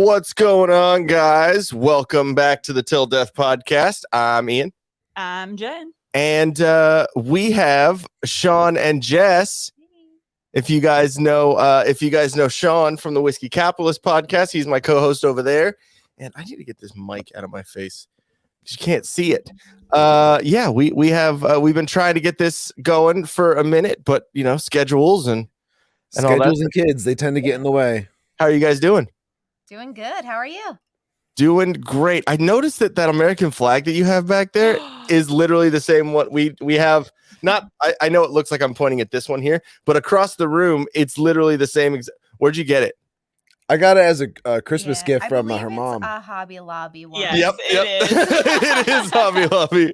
What's going on, guys? Welcome back to the Till Death podcast. I'm Ian. I'm Jen. And we have Shawn and Jess. If you guys know Shawn from the Whiskey Capitalist podcast, he's my co-host over there. And I need to get this mic out of my face because you can't see it. We've been trying to get this going for a minute, but schedules and all that. And kids, they tend to get in the way. How are you guys doing? Doing good. How are you? Doing great. I noticed that American flag that you have back there is literally the same one we have. Not, I know it looks like I'm pointing at this one here, but across the room, it's literally the same. Where'd you get it? I got it as a Christmas gift from her mom. A Hobby Lobby one. Yes, yep. It is. It is Hobby Lobby.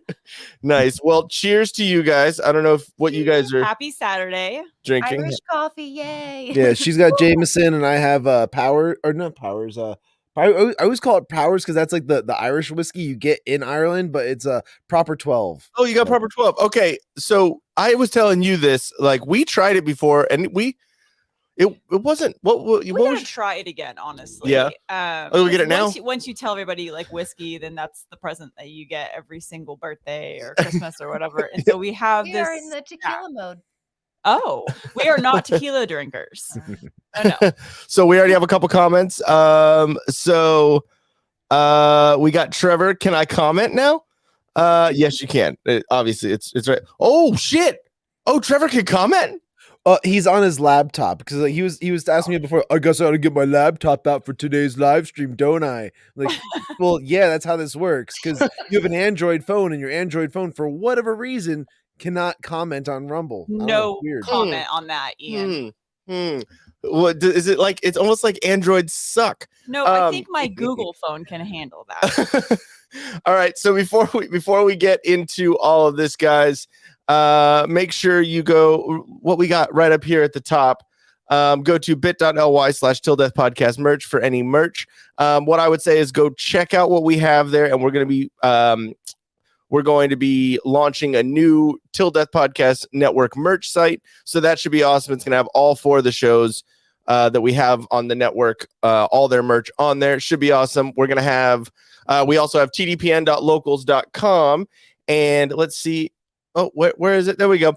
Nice. Well, cheers to you guys. I don't know what you guys are. Happy Saturday. Drinking Irish coffee. Yay. Yeah, she's got Jameson and I have Power, or not Powers. I always call it Powers because that's like the Irish whiskey you get in Ireland, but it's a proper 12. Oh, you got proper 12. Okay, so I was telling you this, like we tried it before, and it wasn't. What gotta try it again, honestly. Yeah. We get it now. Once you tell everybody you like whiskey, then that's the present that you get every single birthday or Christmas or whatever. And so we have this. We are in the tequila mode. Oh, we are not tequila drinkers. Oh, no. So we already have a couple comments. We got Trevor. Can I comment now? Yes, you can. Obviously, it's right. Oh shit! Oh, Trevor can comment. He's on his laptop because he was asking me before. I guess I ought to get my laptop out for today's live stream, don't I? Like, well, yeah, that's how this works. Because you have an Android phone, and your Android phone, for whatever reason, cannot comment on Rumble. No comment on that, Ian. What is it like? It's almost like Androids suck. No, I think my Google phone can handle that. All right. So before we get into all of this, guys, make sure you go what we got right up here at the top. Go to bit.ly/tilldeathpodcast merch for any merch. What I would say is go check out what we have there, and we're going to be launching a new Till Death Podcast Network merch site. So that should be awesome. It's going to have all 4 of the shows that we have on the network, all their merch on there. Should be awesome. We're going to have, we also have tdpn.locals.com. And let's see. Oh, where is it? There we go.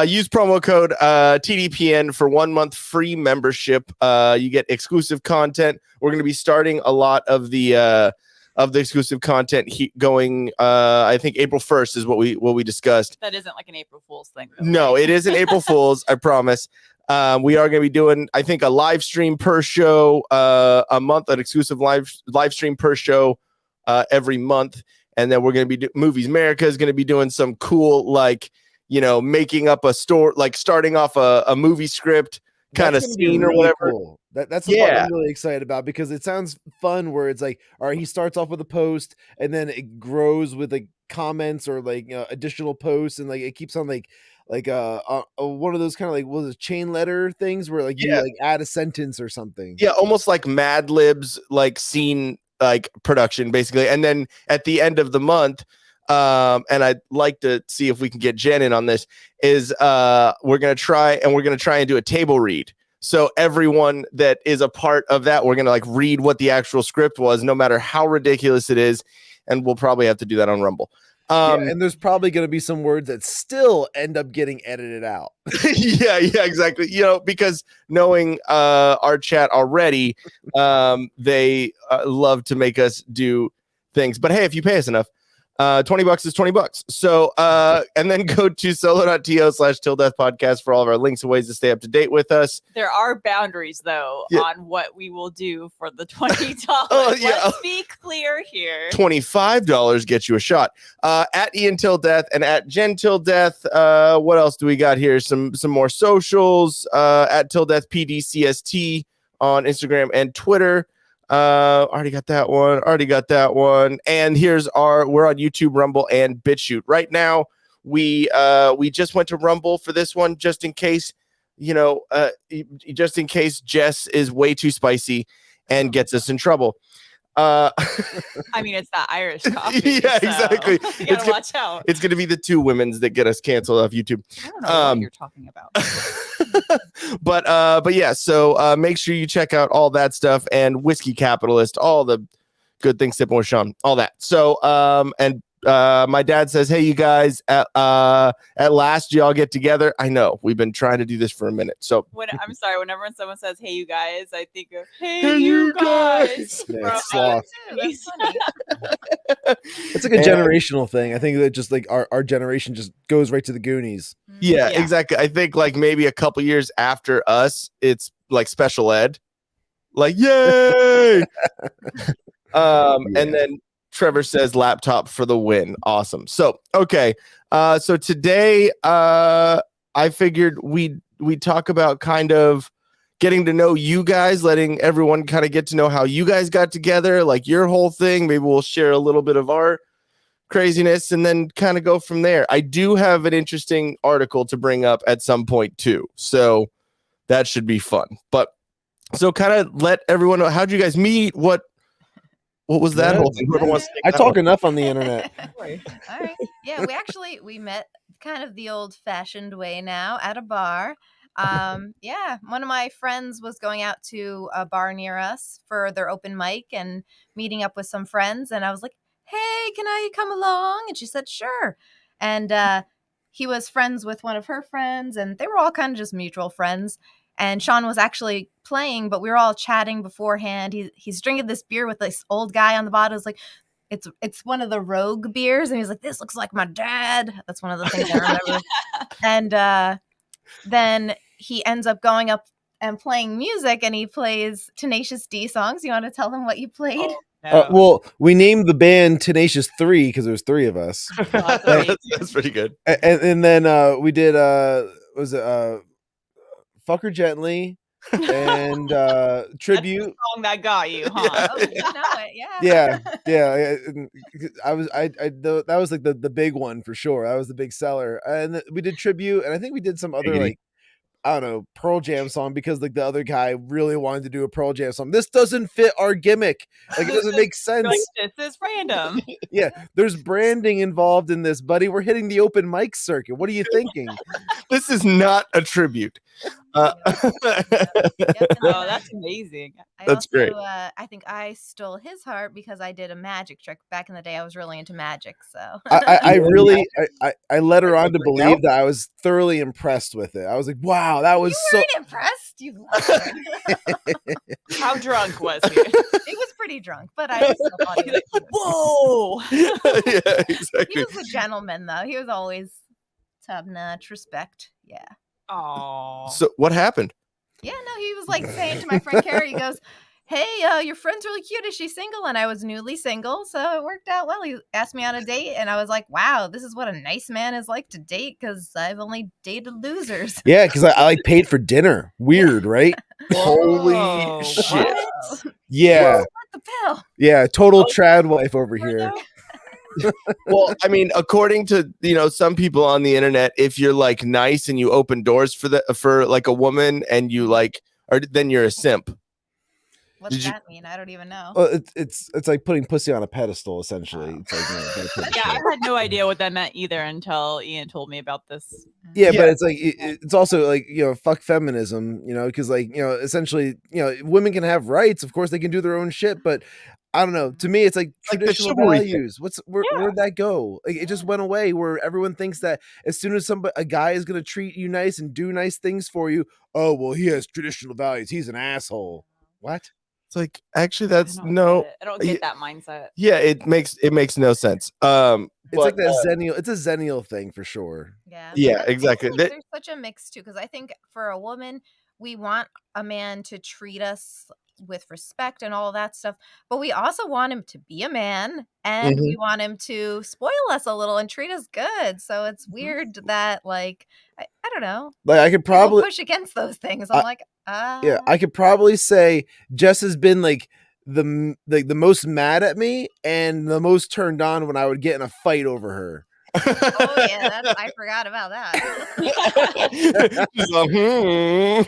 Use promo code TDPN for 1 month free membership. You get exclusive content. We're going to be starting a lot of the exclusive content going. I think April 1st is what we discussed. That isn't like an April Fool's thing, though. No, it isn't April Fool's. I promise. We are going to be doing, I think, a live stream per show a month, an exclusive live stream per show every month. And then we're going to be Movies America is going to be doing some cool, like, making up a story, like starting off a movie script kind of scene or whatever. Cool. That's the part I'm really excited about because it sounds fun where it's like, all right, he starts off with a post and then it grows with like comments or like additional posts and like it keeps on like one of those kind of like chain letter things where like you like add a sentence or something. Yeah, almost like Mad Libs, like scene like production basically. And then at the end of the month, and I'd like to see if we can get Jen in on this, is we're gonna try and do a table read. So everyone that is a part of that, we're gonna like read what the actual script was, no matter how ridiculous it is, and we'll probably have to do that on Rumble. And there's probably going to be some words that still end up getting edited out. yeah, exactly. Because knowing our chat already, they love to make us do things. But hey, if you pay us enough, $20 is $20. So, and then go to solo.to/tilldeathpodcast for all of our links and ways to stay up to date with us. There are boundaries, though, on what we will do for the $20. Let's be clear here. $25 gets you a shot. At Ian Till Death and at Jen Till Death. What else do we got here? Some more socials. At Till Death PDCST on Instagram and Twitter. Already got that one. And we're on YouTube, Rumble, and BitChute. Right now, we just went to Rumble for this one, just in case Jess is way too spicy and gets us in trouble. I mean, it's that Irish coffee. Yeah, exactly. You gotta watch out. It's going to be the 2 women's that get us canceled off YouTube. I don't know what you're talking about. but yeah, so make sure you check out all that stuff and Whiskey Capitalist, all the good things sipping with Shawn, all that. So and my dad says, hey, you guys, at last y'all get together. I know we've been trying to do this for a minute. So I'm sorry, whenever someone says, hey, you guys, I think of, hey, Hey, you you guys. guys. Yeah, from, it's sloth. That's funny. It's like a And- generational thing. I think that just like our generation just goes right to the Goonies. Yeah, Yeah. exactly. I think like maybe a couple years after us, it's like special ed. Like, yay! And then Trevor says laptop for the win. Awesome. So, okay. So today I figured we talk about kind of getting to know you guys, letting everyone kind of get to know how you guys got together, like your whole thing. Maybe we'll share a little bit of our craziness and then kind of go from there. I do have an interesting article to bring up at some point too. So that should be fun. But so kind of let everyone know, how'd you guys meet? What was that whole thing? Whoever wants to take I that talk one. enough on the internet. All right. Yeah, we met kind of the old-fashioned way now at a bar. Yeah, one of my friends was going out to a bar near us for their open mic and meeting up with some friends, and I was like, "Hey, can I come along?" And she said, "Sure." And he was friends with one of her friends, and they were all kind of just mutual friends. And Shawn was actually playing, but we were all chatting beforehand. He's drinking this beer with this old guy on the bottom. It's like, it's one of the Rogue beers, and he's like, "This looks like my dad." That's one of the things I remember. And then he ends up going up and playing music, and he plays Tenacious D songs. You want to tell them what you played? Well, we named the band Tenacious 3 because there was 3 of us, That's pretty good. and then we did was it Fuck Her Gently and Tribute. That's the song that got you, huh? Oh, you know it, Yeah. That was like the big one for sure. That was the big seller, and we did Tribute, and I think we did some other like, I don't know, Pearl Jam song because like the other guy really wanted to do a Pearl Jam song. This doesn't fit our gimmick. Like it doesn't make sense. Like, this is random. Yeah, there's branding involved in this, buddy. We're hitting the open mic circuit. What are you thinking? This is not a tribute. Yep, Oh, that's amazing. That's great. I think I stole his heart because I did a magic trick back in the day. I was really into magic, so I really I led her on to believe that I was thoroughly impressed with it. I was like, wow, that was you so. weren't impressed. You lied. How drunk was he? He was pretty drunk, but I still thought he was cute. Whoa. Yeah, He exactly. was a gentleman, though. He was always top-notch respect. Yeah. Oh. So what happened? Yeah, no, he was like saying to my friend Carrie, he goes, "Hey, your friend's really cute. Is she single?" And I was newly single, so it worked out well. He asked me on a date, and I was like, "Wow, this is what a nice man is like to date," because I've only dated losers. Yeah, because I like paid for dinner. Weird, right? Holy Whoa, shit. what? Yeah, What the pill? yeah, total trad wife over here. Well, I mean, according to some people on the internet, if you're like nice and you open doors for like a woman and you like, or then you're a simp. What's Did you- that mean? I don't even know. Well, it's like putting pussy on a pedestal, essentially. It's like, gotta put it Yeah, I straight. had no idea what that meant either until Ian told me about this. Yeah, Yeah. but it's like it's also like fuck feminism, because like essentially women can have rights. Of course, they can do their own shit, but I don't know. To me, it's like Like the traditional chivalry thing. values. Where'd that go? Like it just went away. Where everyone thinks that as soon as a guy is gonna treat you nice and do nice things for you, oh well, he has traditional values. He's an asshole. What? It's like actually that's I don't no. get it. I don't get that mindset. Yeah, it makes no sense. It's like but, that zennial. It's a zennial thing for sure. Yeah. Yeah, I feel exactly. like That- there's such a mix too, because I think for a woman, we want a man to treat us with respect and all of that stuff, but we also want him to be a man, and we want him to spoil us a little and treat us good. So it's weird that like I don't know. Like I could People probably push against those things. I'm like, yeah, I could probably say Jess has been like the most mad at me and the most turned on when I would get in a fight over her. oh yeah, I forgot about that. She's like, Yeah,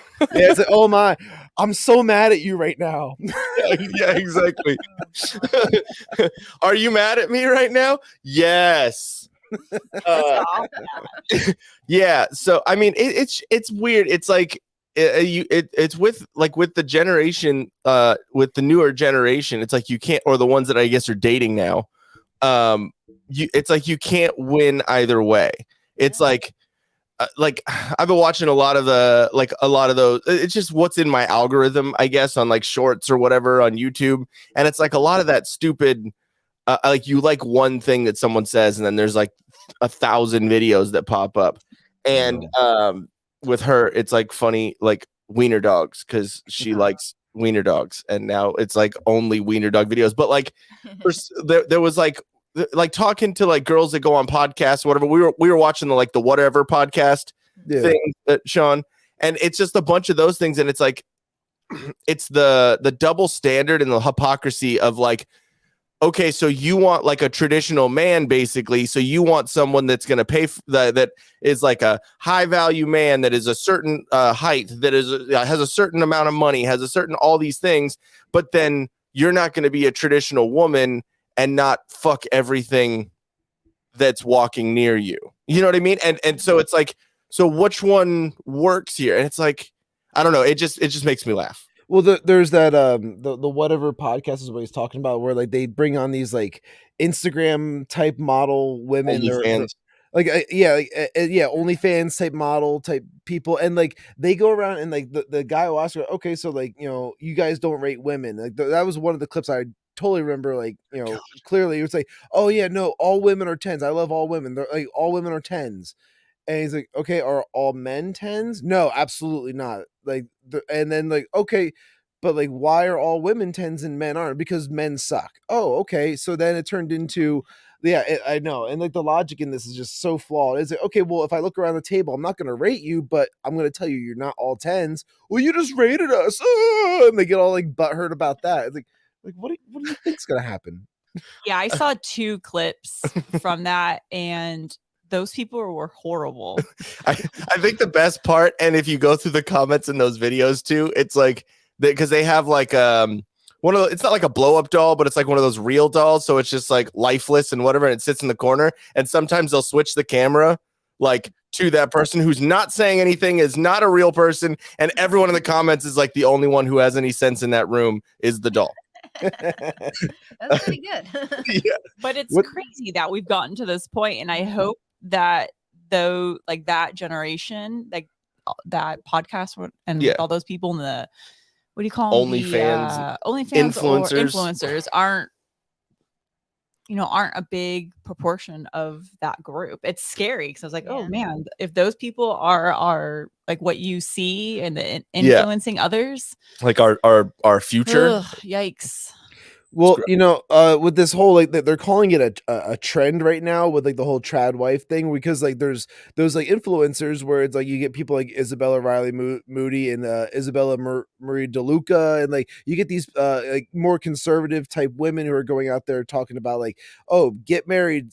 it's like, oh my, I'm so mad at you right now. yeah, exactly. Are you mad at me right now? Yes. Uh, yeah. So I mean, it's weird. It's like it's with the generation, with the newer generation. It's like you can't, or the ones that I guess are dating now. It's like you can't win either way. It's like I've been watching a lot of those. It's just what's in my algorithm, I guess, on like shorts or whatever on YouTube, and it's like a lot of that stupid. Like you like one thing that someone says, and then there's like 1,000 videos that pop up, and with her, it's like funny, like wiener dogs, because she likes wiener dogs, and now it's like only wiener dog videos. But like, there was like talking to like girls that go on podcasts, or whatever. We were watching the whatever podcast thing, Shawn, and it's just a bunch of those things, and it's like it's the double standard and the hypocrisy of like, okay, so you want like a traditional man, basically. So you want someone that's going to pay that is like a high value man that is a certain height, that is has a certain amount of money, has a certain all these things. But then you're not going to be a traditional woman and not fuck everything that's walking near you. You know what I mean? And so it's like, so which one works here? And it's like, I don't know. It just makes me laugh. Well, there's that the whatever podcast is what he's talking about, where like they bring on these like Instagram type model women, OnlyFans type model type people, and like they go around and like the guy will ask her, okay, so like you guys don't rate women. Like that was one of the clips I totally remember, like clearly. It was like, oh yeah, no, all women are 10s. I love all women. They're like all women are 10s. And he's like, okay, are all men 10s? No, absolutely not. Like, and then like, okay, but like, why are all women 10s and men aren't? Because men suck. Oh, okay. So then it turned into, I know. And like the logic in this is just so flawed. It's like, okay, well, if I look around the table, I'm not going to rate you, but I'm going to tell you, you're not all 10s. Well, you just rated us. And they get all like butthurt about that. It's like, what do you think's going to happen? Yeah, I saw 2 clips from that, and those people were horrible. I think the best part, and if you go through the comments in those videos too, it's like because they have like one of it's not like a blow up doll, but it's like one of those real dolls, so it's just like lifeless and whatever, and it sits in the corner. And sometimes they'll switch the camera like to that person who's not saying anything, is not a real person, and everyone in the comments is like the only one who has any sense in that room is the doll. That's pretty good. Yeah. But it's crazy that we've gotten to this point, and I hope that though, like that generation, like that podcast and all those people in the, what do you call them? OnlyFans influencers aren't a big proportion of that group. It's scary because I was like, oh man, if those people are like what you see and the influencing others, like our future. Ugh, yikes. Well, with this whole like they're calling it a trend right now with like the whole trad wife thing, because like there's those like influencers where it's like you get people like Isabella Riley Moody and Isabella Marie DeLuca, and like you get these like more conservative type women who are going out there talking about like, oh, get married,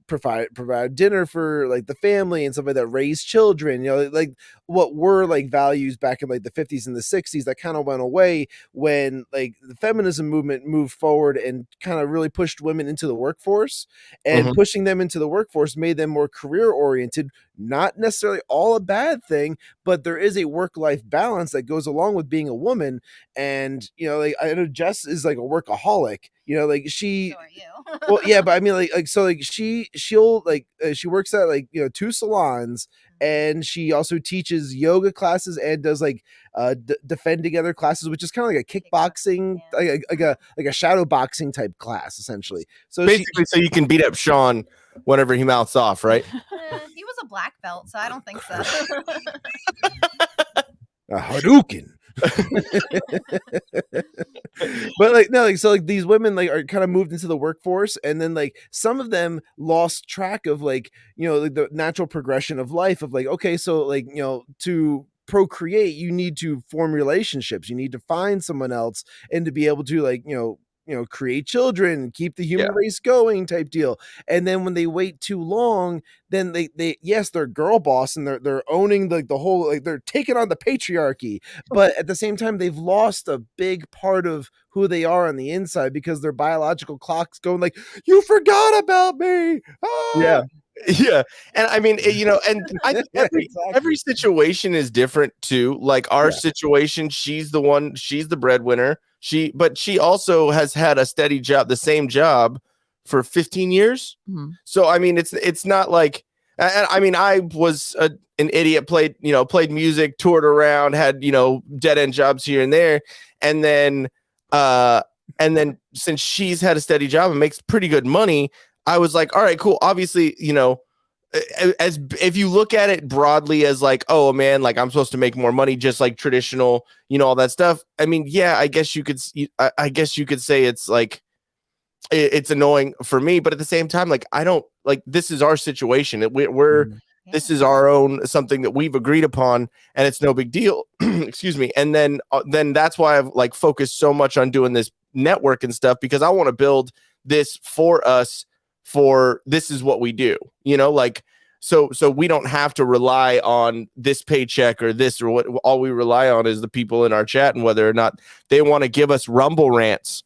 provide dinner for like the family and stuff like that, raise children, like what were like values back in like the 50s and the 60s that kind of went away when like the feminism movement moved forward and kind of really pushed women into the workforce, and pushing them into the workforce made them more career oriented. Not necessarily all a bad thing, but there is a work-life balance that goes along with being a woman. And like I know Jess is like a workaholic, like she, So are you. well, yeah, but I mean like so like she'll like she works at like 2 salons, and she also teaches yoga classes and does like defend together classes, which is kind of like a kickboxing, like a shadow boxing type class essentially. So basically, so you can beat up Shawn whenever he mouths off, right? He was a black belt, so I don't think so. A Hadouken. But like no, like so like these women like are kind of moved into the workforce, and then like some of them lost track of like like the natural progression of life of like, okay, so like to procreate you need to form relationships, you need to find someone else, and to be able to like create children, keep the human race going type deal. And then when they wait too long, then they yes, they're girl boss and they're owning the whole, like, they're taking on the patriarchy, but at the same time they've lost a big part of who they are on the inside because their biological clock's going like, you forgot about me. Ah! Yeah. And I mean, and I think every situation is different too. Like our situation, she's the breadwinner. But she also has had a steady job, the same job for 15 years. Mm-hmm. So, I mean, it's not like, I mean, I was an idiot, played music, toured around, had, dead end jobs here and there. And then since she's had a steady job and makes pretty good money, I was like, all right, cool. Obviously, as if you look at it broadly as like, oh man, like I'm supposed to make more money, just like traditional, all that stuff. I mean, yeah, I guess you could say it's like, it's annoying for me, but at the same time, like, I don't like, this is our situation. This is our own, something that we've agreed upon, and it's no big deal. Excuse me. And then that's why I've like focused so much on doing this network and stuff, because I want to build this for us. For this is what we do, like, so we don't have to rely on this paycheck or this or what. All we rely on is the people in our chat and whether or not they want to give us rumble rants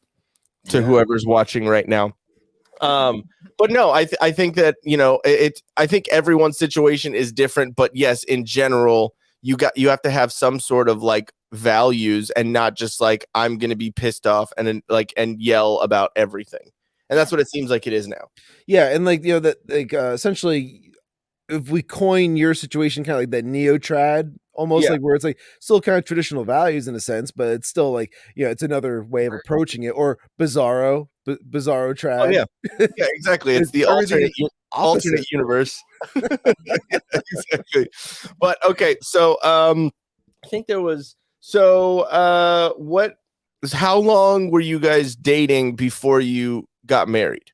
to whoever's watching right now. But no, I think that, I think everyone's situation is different, but yes, in general, you have to have some sort of like values and not just like, I'm going to be pissed off and yell about everything. And that's what it seems like it is now. Yeah, and like that, like essentially, if we coin your situation kind of like that neo-trad, almost like where it's like still kind of traditional values in a sense, but it's still like it's another way of approaching it. Or bizarro trad. Oh yeah, yeah, exactly. It's the alternate universe. Exactly. But okay, so I think there was how long were you guys dating before you got married?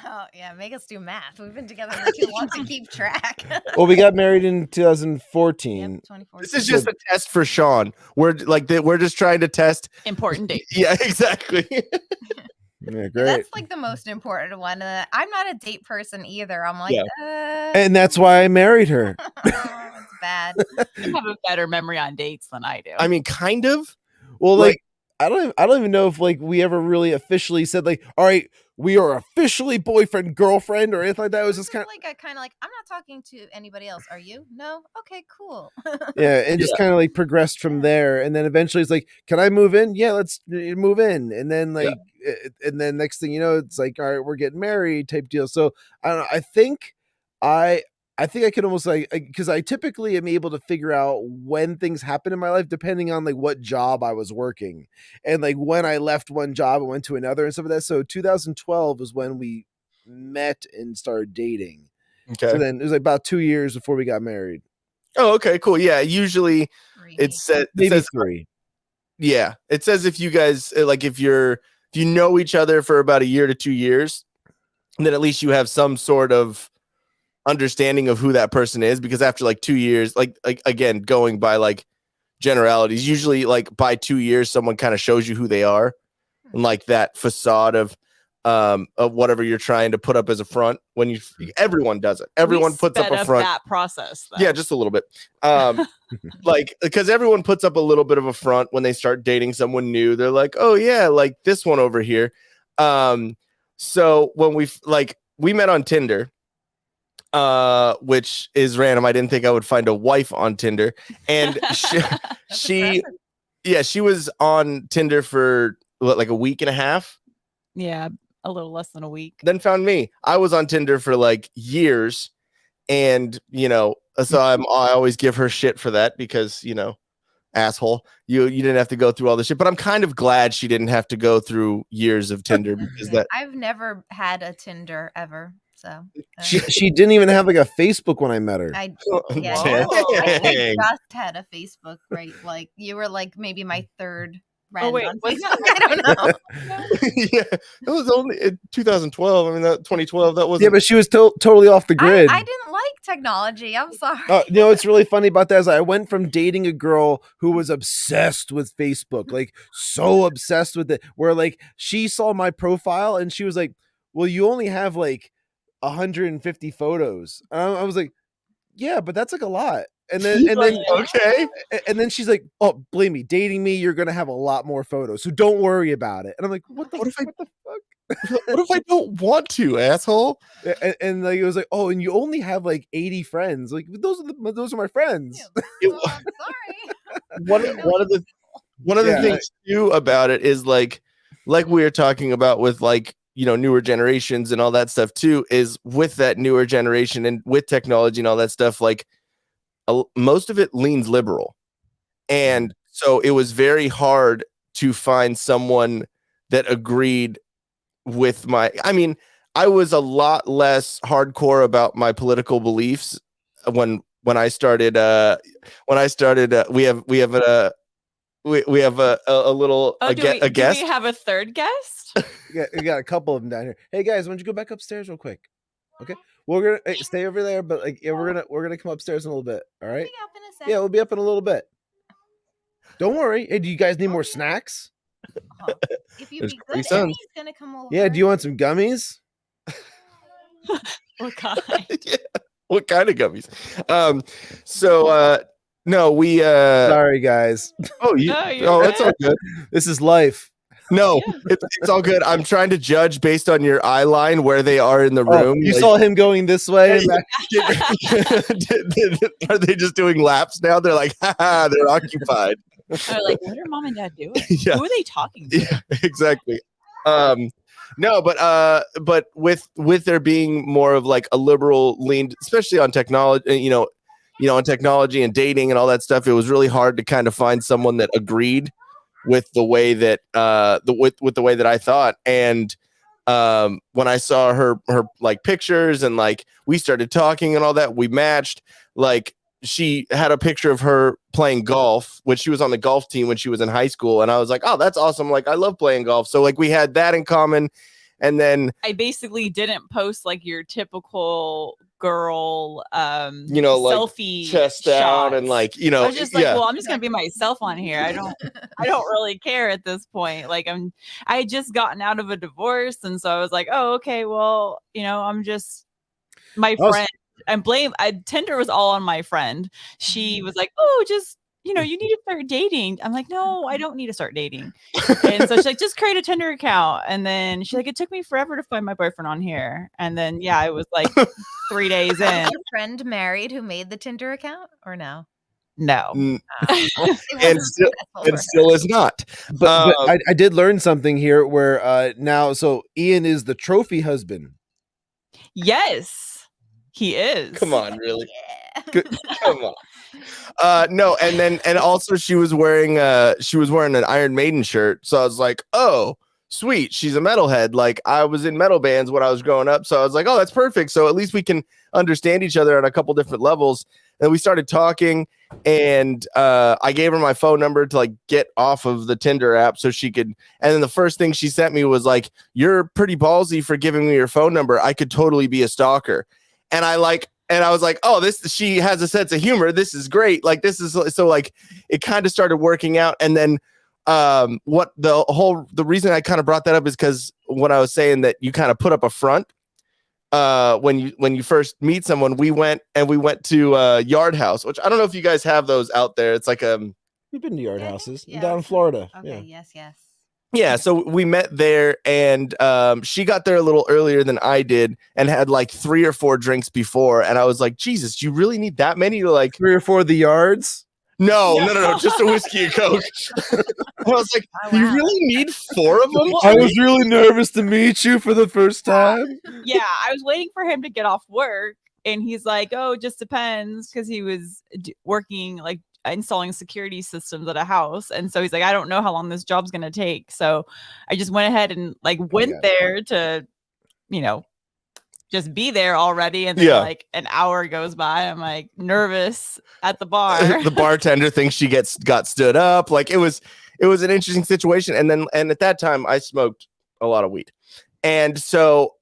Oh yeah, make us do math. We've been together for too long to keep track. Well, we got married in 2014. Yep, 2014. This is just a test for Shawn. We're just trying to test important dates. Yeah, exactly. Yeah, great. That's like the most important one. I'm not a date person either. I'm like, and that's why I married her. It's bad. You have a better memory on dates than I do. I mean, kind of. Well, like I don't even know if like we ever really officially said like, all right, we are officially boyfriend girlfriend or anything like that. It was just kind of like I'm not talking to anybody else. Are you? No. Okay, cool. Yeah, and just kind of like progressed from there, and then eventually it's like, can I move in? Yeah, let's move in, and then like, and then next thing you know, it's like, all right, we're getting married type deal. So I don't know. I think I could almost like, because I typically am able to figure out when things happen in my life depending on like what job I was working and like when I left one job and went to another and stuff like that. So 2012 was when we met and started dating. Okay. So then it was like about 2 years before we got married. Oh, okay, cool. Yeah, usually it says 3. Yeah, it says if you guys like if you know each other for about a year to 2 years, then at least you have some sort of understanding of who that person is, because after like 2 years, like again, going by like generalities, usually like by 2 years someone kind of shows you who they are, and like that facade of whatever you're trying to put up as a front. When everyone does it, everyone puts up a front. That process though. Yeah, just a little bit. Like, because everyone puts up a little bit of a front when they start dating someone new. They're like, oh yeah, like this one over here. So when we met on Tinder, which is random. I didn't think I would find a wife on Tinder, and she was on Tinder for like a week and a half. Yeah, a little less than a week. Then found me. I was on Tinder for like years, and so I always give her shit for that because asshole, you didn't have to go through all this shit. But I'm kind of glad she didn't have to go through years of Tinder because I've never had a Tinder ever. So she didn't even have like a Facebook when I met her. I just had a Facebook, right? Like you were like maybe my third friend wait, on was Facebook. I don't know. Yeah, it was only in 2012. I mean, that 2012. That was Yeah, but she was totally off the grid. I didn't like technology. I'm sorry. You know, what's really funny about that is I went from dating a girl who was obsessed with Facebook, like so obsessed with it, where like she saw my profile and she was like, well, you only have like 150 photos. I was like, yeah, but that's like a lot. And then okay. And then she's like, oh, believe me, dating me, you're gonna have a lot more photos, so don't worry about it. And I'm like, what the fuck? What if I don't want to, asshole? And like it was like, oh, and you only have like 80 friends. Like those are my friends. Yeah, well, I'm sorry. One of the things too about it is like we were talking about with like, you know, newer generations and all that stuff too, is with that newer generation and with technology and all that stuff, like most of it leans liberal. And so it was very hard to find someone that agreed with I mean, I was a lot less hardcore about my political beliefs when I started we have a little do we guest. have a third guest? We got a couple of them down here. Hey guys, why don't you go back upstairs real quick? Okay, we're gonna stay over there, but like we're gonna come upstairs in a little bit. All right? Yeah, we'll be up in a little bit. Don't worry. Hey, do you guys need more snacks? If you be good, sons. he's gonna come over. Yeah, do you want some gummies? What kind? Yeah. What kind of gummies? No, we Sorry guys. It's all good. This is life. No, it's all good. I'm trying to judge based on your eye line where they are in the room. You saw him going this way. Are they just doing laps now? They're like, haha, they're occupied. Like, what are mom and dad doing? Yeah. Who are they talking to? Yeah, exactly. No, but with there being more of like a liberal lean, especially on technology, you know, on technology and dating and all that stuff, it was really hard to kind of find someone that agreed with the way that with the way that I thought. And when I saw her like pictures and like we started talking and all that, we matched. Like she had a picture of her playing golf, which she was on the golf team when she was in high school, and I was like, oh, that's awesome. Like I love playing golf. So like we had that in common. And then I basically didn't post like your typical girl you know, like selfie chest down and like, you know, I was just like, well, I'm just gonna be myself on here. I don't really care at this point. Like I had just gotten out of a divorce, and so I was like, oh, okay, well, you know, I'm just my friend. Tinder was all on my friend. She was like, oh, just, you know, you need to start dating. I'm like, no, I don't need to start dating. And so she's like, just create a Tinder account. And then she's like, it took me forever to find my boyfriend on here. And then, yeah, it was like 3 days in. Was your friend married who made the Tinder account or no? No. And still is not. But I did learn something here where now, so Ian is the trophy husband. Yes, he is. Come on, really? Yeah. Come on. No, and also she was wearing an Iron Maiden shirt, so I was like, oh, sweet, she's a metalhead. Like I was in metal bands when I was growing up, so I was like, oh, that's perfect. So at least we can understand each other on a couple different levels. And we started talking, and I gave her my phone number to like get off of the Tinder app so she could. And then the first thing she sent me was like, "You're pretty ballsy for giving me your phone number. I could totally be a stalker." And I was like, oh, she has a sense of humor. This is great. Like, this is so like, it kind of started working out. And then the reason I kind of brought that up is because when I was saying that you kind of put up a front when you first meet someone, we went to Yard House, which I don't know if you guys have those out there. It's like we've been to Yard Houses down in Florida. Okay, yes. Yeah, so we met there, and she got there a little earlier than I did and had like 3 or 4 drinks before. And I was like, Jesus, do you really need that many? To like 3 or 4 of the yards? No, just a whiskey and Coke. I was like, do you really need 4 of them? I was really nervous to meet you for the first time. Yeah, I was waiting for him to get off work, and he's like, oh, it just depends, because he was working like installing security systems at a house, and so he's like, I don't know how long this job's gonna take, so I just went ahead and like went there to, you know, just be there already. And then like an hour goes by, I'm like nervous at the bar. The bartender thinks she got stood up. Like it was it was an interesting situation. And at that time I smoked a lot of weed. And so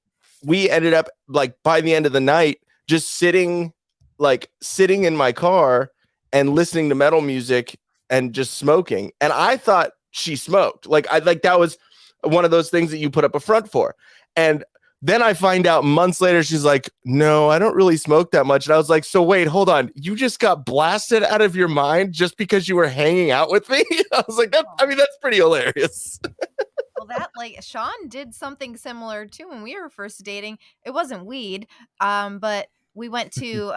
we ended up like by the end of the night, just sitting in my car and listening to metal music and just smoking. And I thought she smoked. That was one of those things that you put up a front for. And then I find out months later, she's like, no, I don't really smoke that much. And I was like, so wait, hold on. You just got blasted out of your mind just because you were hanging out with me? I was like, that's pretty hilarious. Well, that Shawn did something similar too when we were first dating. It wasn't weed, but we went to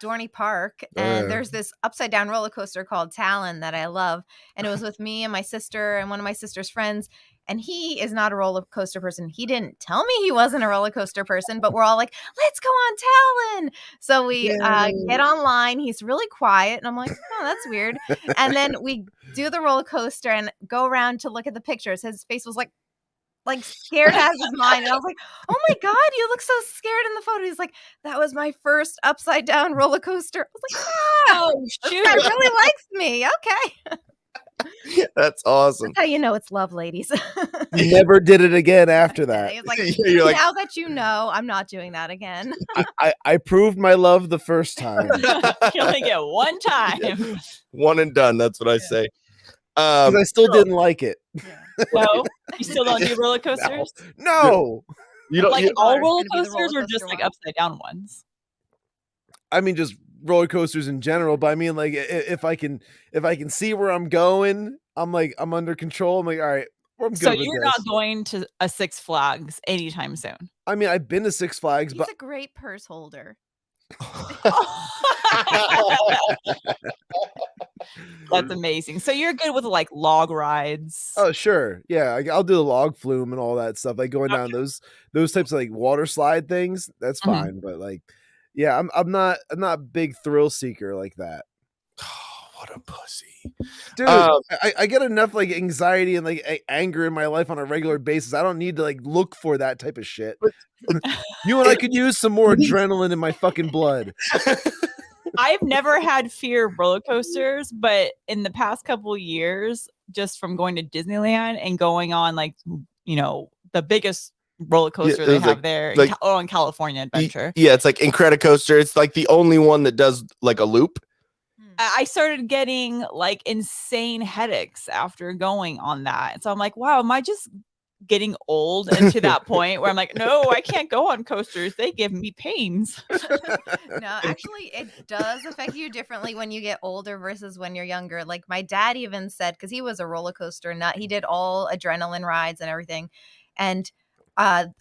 Dorney Park, and there's this upside down roller coaster called Talon that I love, and it was with me and my sister and one of my sister's friends. And he is not a roller coaster person. He didn't tell me he wasn't a roller coaster person, but we're all like, let's go on Talon. So we get online. He's really quiet. And I'm like, oh, that's weird. And then we do the roller coaster and go around to look at the pictures. His face was like scared out of his mind. And I was like, oh my God, you look so scared in the photo. He's like, that was my first upside down roller coaster. I was like, oh, shoot. This guy really likes me. Okay. That's awesome. That's how you know it's love, ladies. You never did it again after that. He's like, You're now that you know, I'm not doing that again. I proved my love the first time. You only get one time. One and done. That's what I say. Because I still didn't like it. No, you still don't do roller coasters? No. You don't like all roller It's gonna be the coasters, roller or just coaster like one. upside down ones? I mean, just roller coasters in general. But I mean, like, if I can see where I'm going, I'm under control. I'm like, all right, I'm good. So with you're this. not going to a Six Flags anytime soon? I mean, I've been to Six Flags, He's but a great purse holder. That's amazing. So you're good with like log rides. oh sure, yeah, I'll do the log flume and all that stuff. Like going down those types of like water slide things. That's Mhm. fine. But like, yeah, I'm not a big thrill seeker like that. Oh, what a pussy. Dude, I get enough like anxiety and like anger in my life on a regular basis. I don't need to like look for that type of shit. You and I could use some more adrenaline in my fucking blood. I've never had fear of roller coasters, but in the past couple of years, just from going to Disneyland and going on like, the biggest roller coaster they have there in California Adventure. Yeah, it's like Incredicoaster. It's like the only one that does like a loop. I started getting like insane headaches after going on that. So I'm like, wow, am I just getting old and to that point where I'm like, no, I can't go on coasters. They give me pains. No, actually, it does affect you differently when you get older versus when you're younger. Like my dad even said, because he was a roller coaster nut, he did all adrenaline rides and everything. And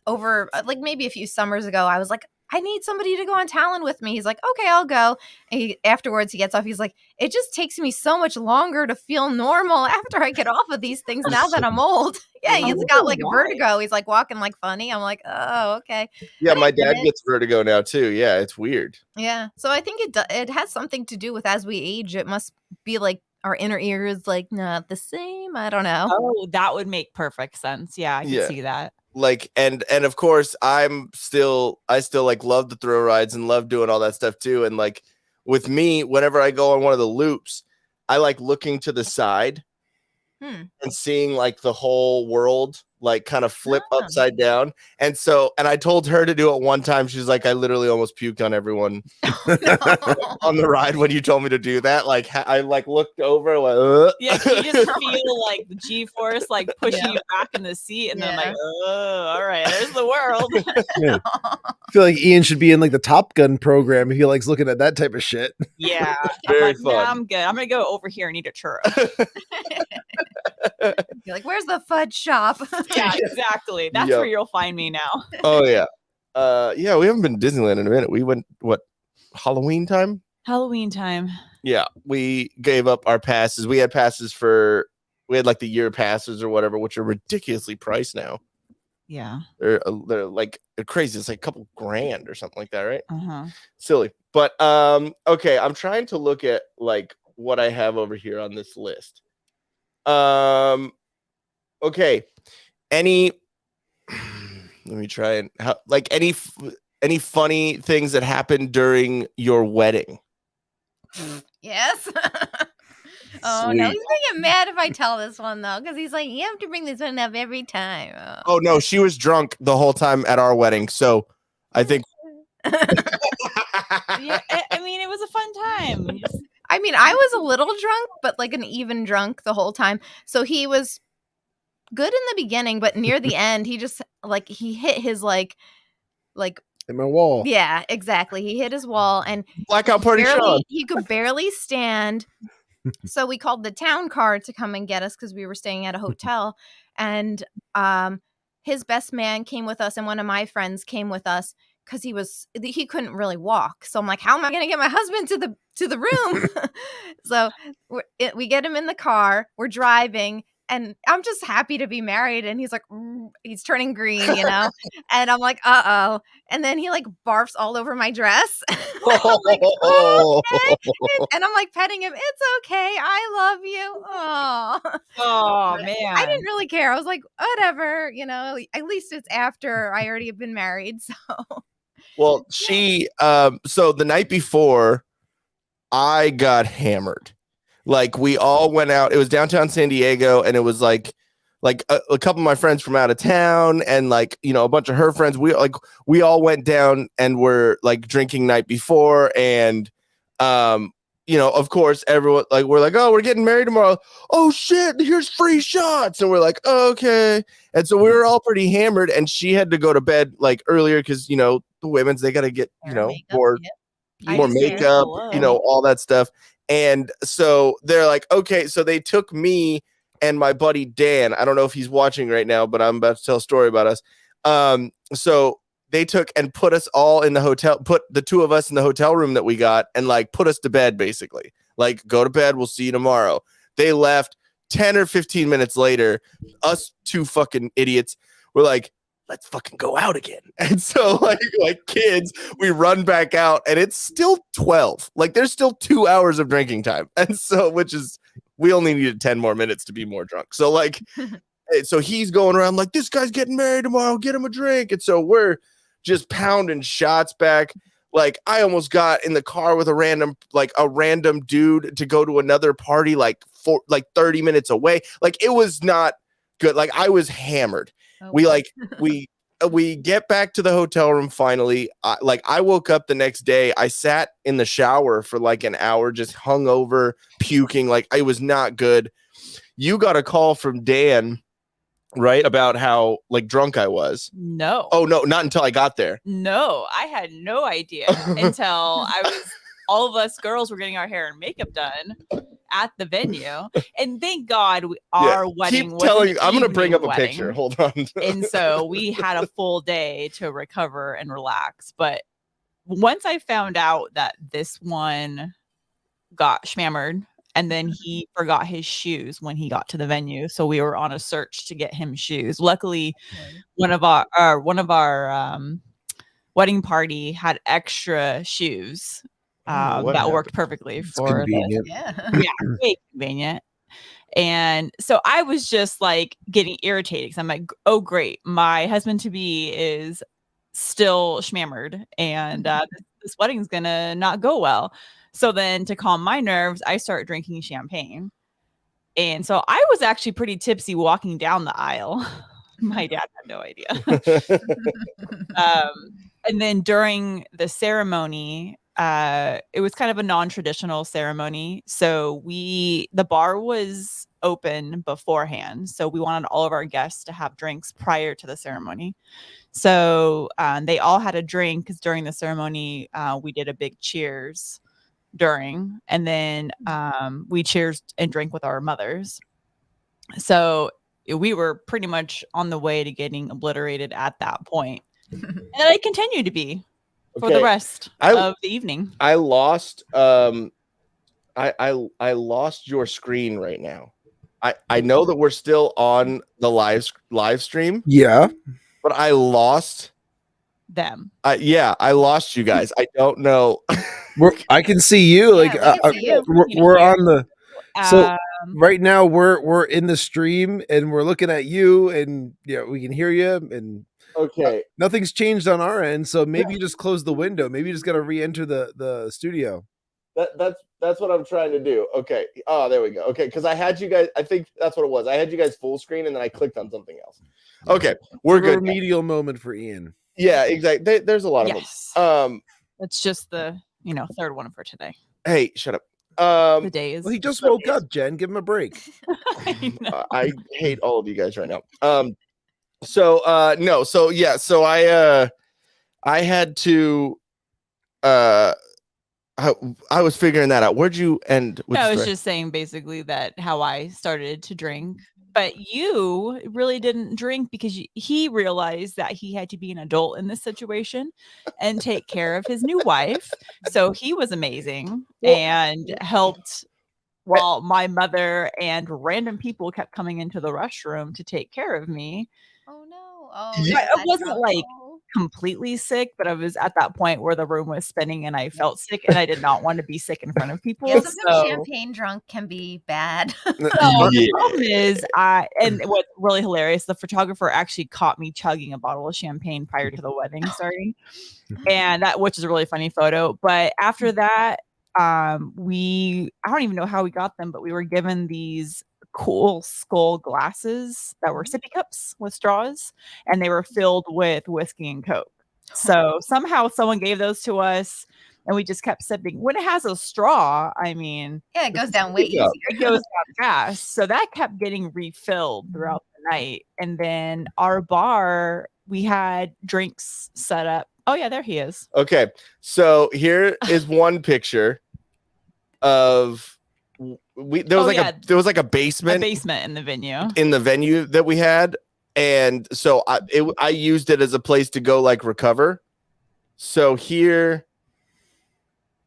over like maybe a few summers ago, I was like, I need somebody to go on Talon with me. He's like, okay, I'll go. And afterwards, he gets off. He's like, it just takes me so much longer to feel normal after I get off of these things now that I'm old. Yeah, he's got like a vertigo. He's like walking like funny. I'm like, oh, okay. Yeah, But my dad gets vertigo now too. Yeah, it's weird. Yeah. So I think it has something to do with as we age, it must be like our inner ear is like not the same. I don't know. Oh, that would make perfect sense. Yeah, I can see that. Like and of course I still like love the thrill rides and love doing all that stuff too. And like with me, whenever I go on one of the loops, I like looking to the side and seeing like the whole world like kind of flip upside down. And I told her to do it one time. She's like, I literally almost puked on everyone on the ride when you told me to do that. Like I like looked over like, yeah, you just feel like the G-force like pushing you back in the seat, and then I'm like, oh, all right, there's the world. Yeah. I feel like Ian should be in like the Top Gun program if he likes looking at that type of shit. Yeah, very I'm fun. Nah, I'm good. I'm gonna go over here and eat a churro. You're like, where's the fudge shop? Yeah, exactly. That's where you'll find me now. Oh yeah. Yeah, we haven't been to Disneyland in a minute. We went Halloween time? Halloween time. Yeah, we gave up our passes. We had like the year passes or whatever, which are ridiculously priced now. Yeah. They're like crazy. It's like a couple grand or something like that, right? Uh-huh. Silly. But okay, I'm trying to look at like what I have over here on this list. Okay. Let me try and like any funny things that happened during your wedding? Yes. Oh, Sweet. no, he's gonna get mad if I tell this one, though, because he's like, you have to bring this one up every time. Oh no, she was drunk the whole time at our wedding, so I think. Yeah, I mean, it was a fun time. I mean, I was a little drunk, but like an even drunk the whole time. So he was good in the beginning, but near the end, he just like he hit his like in my wall. yeah, exactly. He hit his wall and Blackout party Shawn. he could barely stand. So we called the town car to come and get us because we were staying at a hotel. And his best man came with us, and one of my friends came with us because he couldn't really walk. So I'm like, how am I going to get my husband to the room? So we get him in the car. We're driving. And I'm just happy to be married. And he's like, he's turning green, you know? And I'm like, uh-oh. And then he like barfs all over my dress. I'm like, oh, okay. And I'm like petting him. It's okay. I love you. Oh, man. I didn't really care. I was like, whatever, you know, at least it's after I already have been married. So, well, she, so the night before, I got hammered. Like we all went out. It was downtown San Diego, and it was like a couple of my friends from out of town, and like a bunch of her friends. We all went down and were like drinking night before, and of course everyone we're like, oh, we're getting married tomorrow. Oh shit, here's free shots, and we're like, oh, okay. And so we were all pretty hammered, and she had to go to bed like earlier because the women's they got to get more makeup, all that stuff. And so they're like, okay, so they took me and my buddy Dan. I don't know if he's watching right now, but I'm about to tell a story about us. So they took and put us all in the hotel, put the two of us in the hotel room that we got, and like put us to bed, basically. Like, go to bed, we'll see you tomorrow. They left 10 or 15 minutes later. Us two fucking idiots were like, let's fucking go out again. And so like kids, we run back out, and it's still 12. Like there's still 2 hours of drinking time. And so, we only needed 10 more minutes to be more drunk. So like, so he's going around like, this guy's getting married tomorrow, get him a drink. And so we're just pounding shots back. Like I almost got in the car with a random dude to go to another party, like 30 minutes away. Like it was not good. Like I was hammered. We get back to the hotel room finally. I woke up the next day. I sat in the shower for like an hour, just hungover, puking. Like it was not good. You got a call from Dan, right, about how like drunk I was. No. Oh no, not until I got there. No, I had no idea until all of us girls were getting our hair and makeup done at the venue, and thank God our wedding was I'm going to bring up a wedding. picture. Hold on. And so we had a full day to recover and relax. But once I found out that this one got schmammered, and then he forgot his shoes when he got to the venue, so we were on a search to get him shoes. Luckily, one of our wedding party had extra shoes. That worked perfectly for convenient. Way convenient. And so I was just like getting irritated because I'm like, oh great, my husband to be is still schmammered, and this wedding's gonna not go well. So then to calm my nerves, I start drinking champagne. And so I was actually pretty tipsy walking down the aisle. My dad had no idea. And then during the ceremony, it was kind of a non-traditional ceremony. So the bar was open beforehand. So we wanted all of our guests to have drinks prior to the ceremony. So they all had a drink because during the ceremony, we did a big cheers during, and then we cheers and drank with our mothers. So we were pretty much on the way to getting obliterated at that point. And I continue to be for the rest of the evening. I lost I lost your screen right now. I know that we're still on the live stream. Yeah. But I lost them. I lost you guys. I don't know. I can see you. We're on the. So right now we're in the stream and we're looking at you, and we can hear you, and okay, nothing's changed on our end. So maybe you just close the window. Maybe you just got to re-enter the studio. That's what I'm trying to do. Okay. Oh, there we go. Okay, because I had you guys. I think that's what it was. I had you guys full screen, and then I clicked on something else. Okay, we're good. A remedial moment for Ian. Yeah, exactly. There's a lot of them. It's just the third one for today. Hey, shut up. The days. Well, he just woke up, Jen. Give him a break. I hate all of you guys right now. So I had to I was figuring that out. Where'd you end with I was just saying basically that how I started to drink, but you really didn't drink because he realized that he had to be an adult in this situation and take care of his new wife. So he was amazing and helped while my mother and random people kept coming into the restroom to take care of me. Oh no. I wasn't like completely sick, but I was at that point where the room was spinning and I felt sick and I did not want to be sick in front of people. Yeah, sometimes champagne drunk can be bad. The problem is, and what's really hilarious, the photographer actually caught me chugging a bottle of champagne prior to the wedding starting, and which is a really funny photo. But after that, I don't even know how we got them, but we were given these cool skull glasses that were sippy cups with straws, and they were filled with whiskey and Coke. So somehow someone gave those to us, and we just kept sipping. When it has a straw, I mean, it goes down way easier. It goes down fast. So that kept getting refilled throughout the night. And then our bar, we had drinks set up. Oh yeah, there he is. Okay, so here is one picture of there was like a basement in the venue that we had, and so I used it as a place to go like recover. So here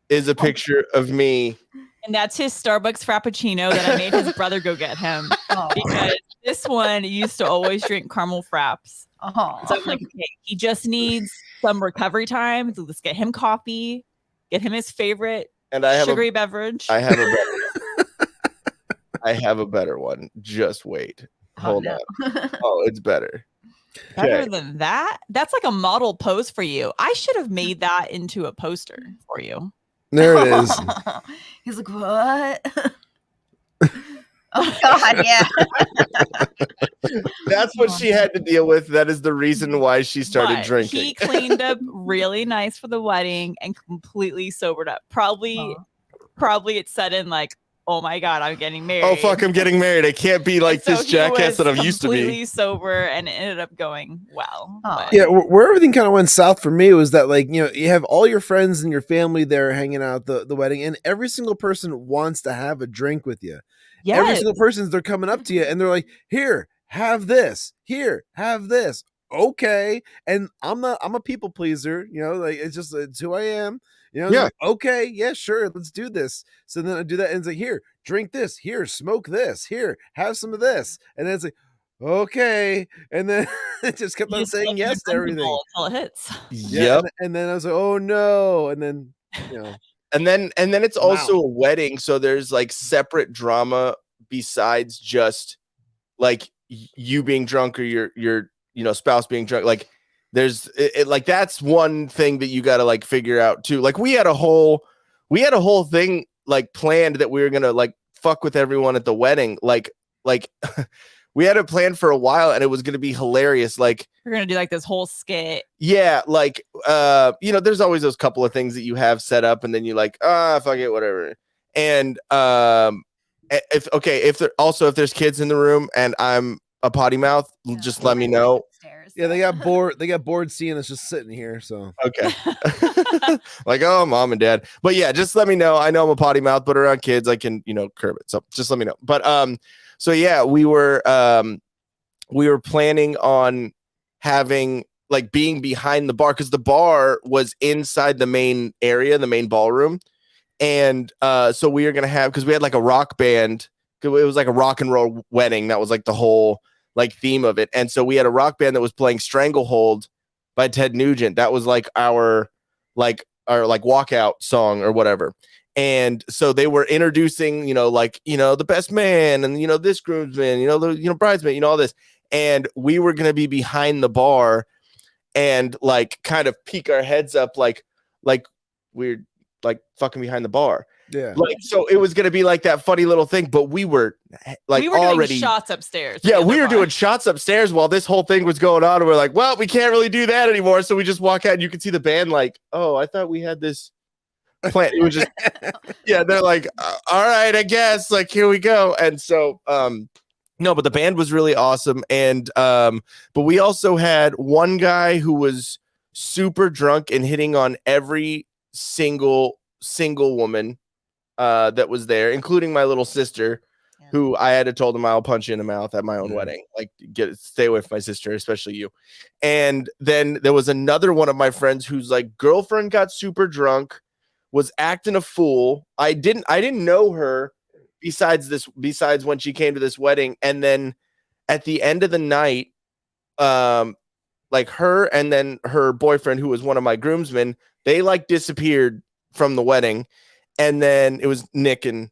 is a picture of me, and that's his Starbucks Frappuccino that I made his brother go get him because this one used to always drink caramel fraps. So I'm like, okay, he just needs some recovery time, so let's get him coffee, get him his favorite sugary beverage. I have a better one. Just wait. Hold on. Oh, it's better. Better than that? That's like a model pose for you. I should have made that into a poster for you. There it is. He's like, what? Oh God, yeah. That's what she had to deal with. That is the reason why she started drinking. He cleaned up really nice for the wedding and completely sobered up. Probably it set in like, oh my God, I'm getting married. Oh fuck, I'm getting married. I can't be like this jackass that I'm used to be. Completely sober, and it ended up going well. Yeah, where everything kind of went south for me was that, like, you have all your friends and your family there hanging out the wedding, and every single person wants to have a drink with you. Yes. Every single person, they're coming up to you and they're like, here, have this. Here, have this. Okay. And I'm a people pleaser, like it's who I am. Like, okay, yeah, sure, let's do this. So then I do that, and it's like, here, drink this, here, smoke this, here, have some of this. And then it's like, okay. And then it just kept on saying yes to everything until it hits. Yep. And then I was like, oh no. And then And then it's also a wedding, so there's like separate drama besides just like you being drunk or your spouse being drunk. Like there's like that's one thing that you got to like figure out too. Like we had a whole thing like planned that we were gonna like fuck with everyone at the wedding. Like we had it planned for a while, and it was gonna be hilarious. Like we're gonna do like this whole skit. Yeah, like there's always those couple of things that you have set up, and then you like, fuck it, whatever. And if there's kids in the room and I'm a potty mouth, just let me know. Yeah, they got bored seeing us just sitting here. So okay. Like, oh, mom and dad. But yeah, just let me know. I know I'm a potty mouth, but around kids I can, curb it. So just let me know. But so yeah, we were planning on having like being behind the bar, because the bar was inside the main area, the main ballroom. And so we were gonna have, because we had like a rock band, it was like a rock and roll wedding. That was like the whole like theme of it. And so we had a rock band that was playing Stranglehold by Ted Nugent. That was like our walkout song or whatever. And so they were introducing, the best man and, this groomsman, the bridesmaid, all this. And we were going to be behind the bar and like kind of peek our heads up, like we're like fucking behind the bar. Yeah. Like, so it was going to be like that funny little thing, but we were like we were already doing shots upstairs. Yeah, we were doing shots upstairs while this whole thing was going on. And we're like, well, we can't really do that anymore. So we just walk out and you can see the band like, oh, I thought we had this plan. It was just, yeah, they're like, all right, I guess, like, here we go. And so, no, but the band was really awesome. And, but we also had one guy who was super drunk and hitting on every single woman that was there, including my little sister, who I had to told him I'll punch you in the mouth at my own wedding. Like, stay away from my sister, especially you. And then there was another one of my friends whose like girlfriend got super drunk, was acting a fool. I didn't know her besides when she came to this wedding. And then at the end of the night, like her and then her boyfriend, who was one of my groomsmen, they like disappeared from the wedding. And then it was Nick and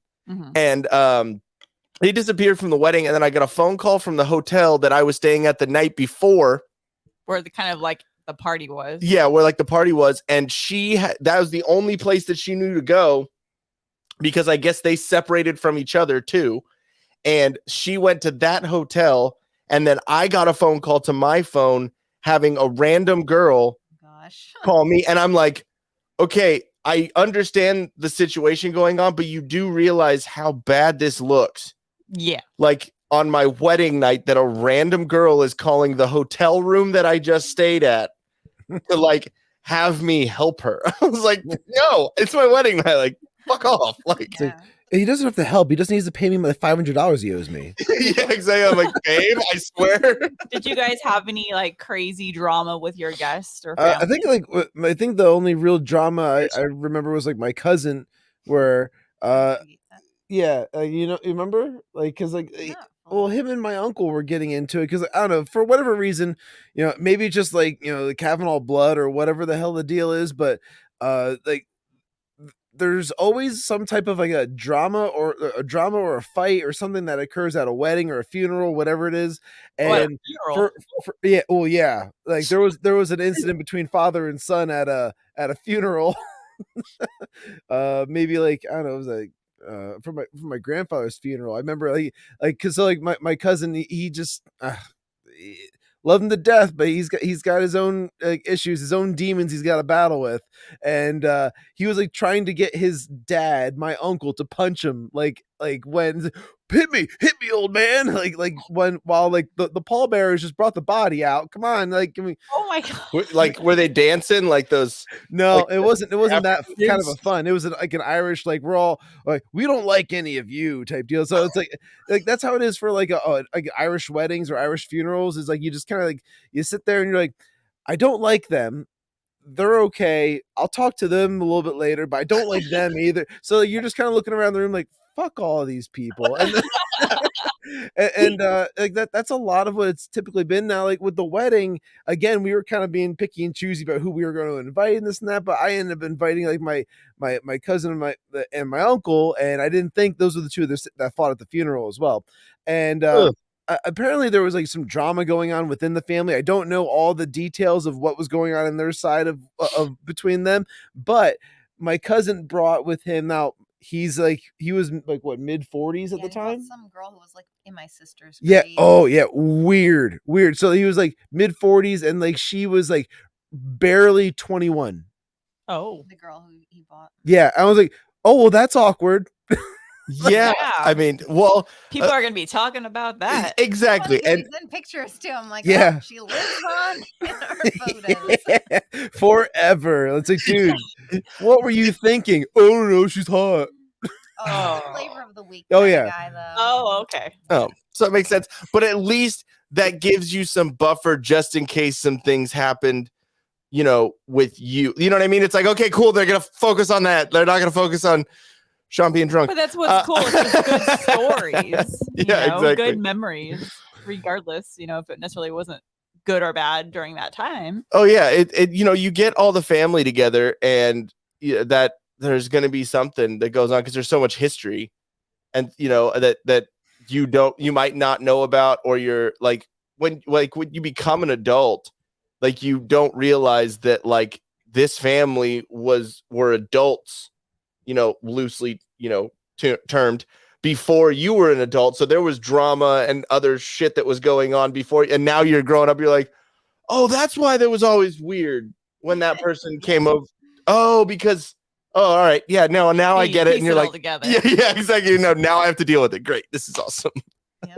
he disappeared from the wedding. And then I got a phone call from the hotel that I was staying at the night before, where the kind of like the party was. Yeah, where like the party was, and that was the only place that she knew to go, because I guess they separated from each other too. And she went to that hotel, and then I got a phone call to my phone having a random girl call me, and I'm like, okay, I understand the situation going on, but you do realize how bad this looks. Yeah. Like on my wedding night, that a random girl is calling the hotel room that I just stayed at to like have me help her. I was like, no, it's my wedding night. Like, fuck off. Like, he doesn't have to help. He just needs to pay me my $500 he owes me. Yeah, exactly. I'm like, babe, I swear. Did you guys have any like crazy drama with your guests or family? I think the only real drama I remember was like my cousin, where you remember, like, because like well, him and my uncle were getting into it because I don't know, for whatever reason, maybe just like the Kavanaugh blood or whatever the hell the deal is, but like there's always some type of like a drama or a fight or something that occurs at a wedding or a funeral, whatever it is. And like there was an incident between father and son at a funeral. Maybe like, I don't know, it was like for my grandfather's funeral. I remember because my cousin, he just love him to death, but he's got his own issues, his own demons he's got to battle with, and he was like trying to get his dad, my uncle, to punch him, like when hit me old man, while like the pallbearers just brought the body out. Come on, like, can we? Oh my god! Like, were they dancing like those? No, like, it wasn't that kind of a fun. It was like an Irish, like, we're all like, we don't like any of you type deal. So it's like that's how it is for like Irish weddings or Irish funerals. Is like you just kind of like you sit there and you're like, I don't like them. They're okay. I'll talk to them a little bit later, but I don't like them either. So you're just kind of looking around the room like, fuck all of these people. And like that's a lot of what it's typically been. Now, like with the wedding, again, we were kind of being picky and choosy about who we were going to invite and this and that, but I ended up inviting like my cousin and my uncle, and I didn't think those were the two that fought at the funeral as well. And apparently there was like some drama going on within the family. I don't know all the details of what was going on in their side of between them, but my cousin brought with him, now he was like what, mid-40s at the time? Some girl who was like in my sister's grade. Yeah. Oh yeah. Weird. So he was like mid-40s, and like she was like barely 21. Oh. The girl who he bought. Yeah. I was like, oh well, that's awkward. Yeah. I mean, well, people are gonna be talking about that. Exactly. And then pictures too. I'm like, yeah, she lives on in her photos. Forever. It's like, dude, what were you thinking? Oh no, she's hot. Oh, flavor of the week. Oh yeah. Guy, though. Oh, okay. Oh, so it makes sense. But at least that gives you some buffer just in case some things happened, with you. You know what I mean? It's like, okay, cool. They're gonna focus on that. They're not gonna focus on Shawn being drunk. But that's what's cool. It's just good stories. Exactly. Good memories, regardless, if it necessarily wasn't good or bad during that time. Oh yeah. It you get all the family together, and that there's going to be something that goes on because there's so much history, and that you might not know about, or you're like, when you become an adult, like you don't realize that like this family were adults, loosely termed before you were an adult. So there was drama and other shit that was going on before, and now you're growing up. You're like, oh, that's why that was always weird when that person came over. Oh, because all right, yeah, no, now I get it. And you're like, together. yeah, exactly. Now I have to deal with it. Great, this is awesome. Yeah,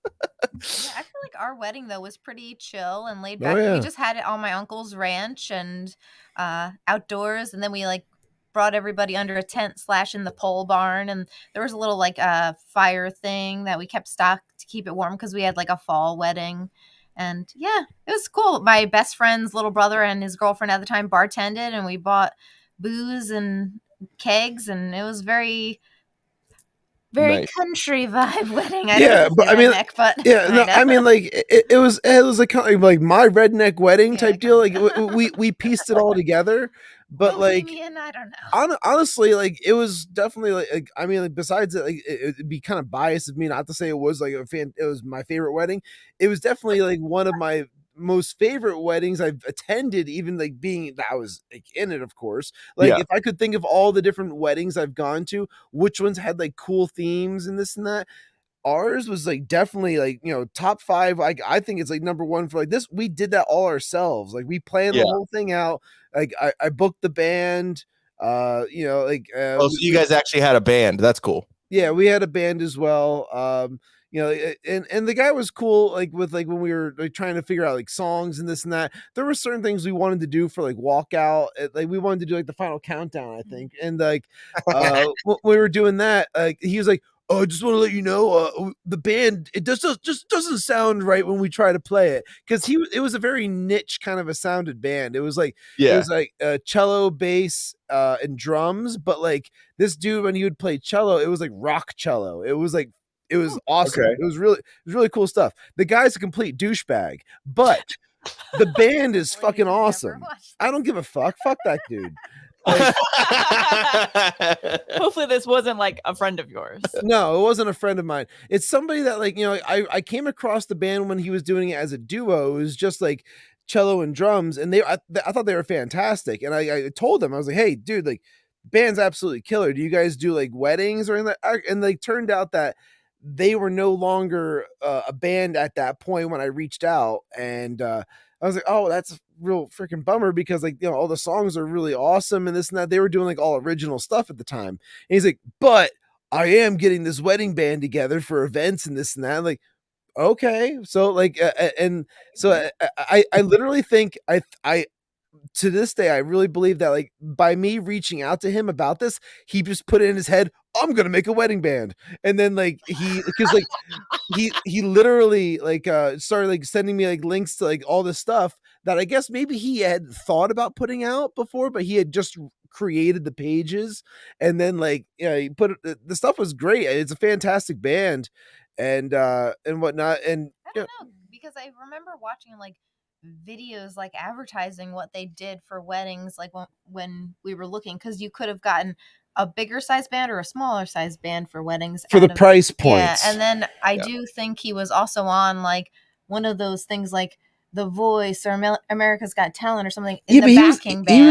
I feel like our wedding though was pretty chill and laid Oh, back. yeah. We just had it on my uncle's ranch and outdoors, and then we like brought everybody under a tent / in the pole barn, and there was a little like fire thing that we kept stocked to keep it warm because we had like a fall wedding. And yeah, it was cool. My best friend's little brother and his girlfriend at the time bartended, and we bought booze and kegs, and it was very Nice. country vibe wedding. Yeah, but I mean, redneck, but yeah, no, kinda. I mean, like it was like kind of like my redneck wedding Yeah, type deal. Like we pieced it all together, but like Bohemian, I don't know. honestly, like it was definitely like I mean, like besides it, like it'd be kind of biased of me not to say it was like it was my favorite wedding. It was definitely like one of my most favorite weddings I've attended, even like being that I was like in it, of course. Like Yeah. if I could think of all the different weddings I've gone to, which ones had like cool themes and this and that, ours was like definitely like top 5. Like I think it's like number 1 for like this. We did that all ourselves. Like we planned Yeah. the whole thing out. Like I booked the band. So you guys actually had a band. That's cool. Yeah, we had a band as well. And the guy was cool. Like with like when we were like trying to figure out like songs and this and that. There were certain things we wanted to do for like walkout. Like we wanted to do like the final countdown, I think. And like when we were doing that, like he was like, "Oh, I just want to let you know, the band just doesn't sound right when we try to play it," because it was a very niche kind of a sounded band. It was like cello, bass, and drums, but like this dude when he would play cello, it was like rock cello. It was awesome. Okay. It was really cool stuff. The guy's a complete douchebag, but the band is fucking awesome. I don't give a fuck. Fuck that dude. Like, hopefully this wasn't like a friend of yours. No, it wasn't a friend of mine. It's somebody that like I came across the band when he was doing it as a duo. It was just like cello and drums, and I thought they were fantastic. And I told them, I was like, "Hey, dude, like band's absolutely killer. Do you guys do like weddings or anything?" And they turned out that they were no longer a band at that point when I reached out, and I was like, "Oh, that's a real freaking bummer," because like all the songs are really awesome and this and that. They were doing like all original stuff at the time. And he's like, "But I am getting this wedding band together for events and this and that." I'm like, okay, so like, and so I literally think I to this day I really believe that like by me reaching out to him about this, he just put it in his head, "I'm gonna make a wedding band," and then like because like he literally like started like sending me like links to like all this stuff that I guess maybe he had thought about putting out before, but he had just created the pages, and then like he put the stuff was great. It's a fantastic band and whatnot. And I don't know, because I remember watching like videos like advertising what they did for weddings, like when we were looking, because you could have gotten a bigger size band or a smaller size band for weddings for the price points. Yeah, and then I do think he was also on like one of those things like The Voice or America's Got Talent or something. In the backing band. He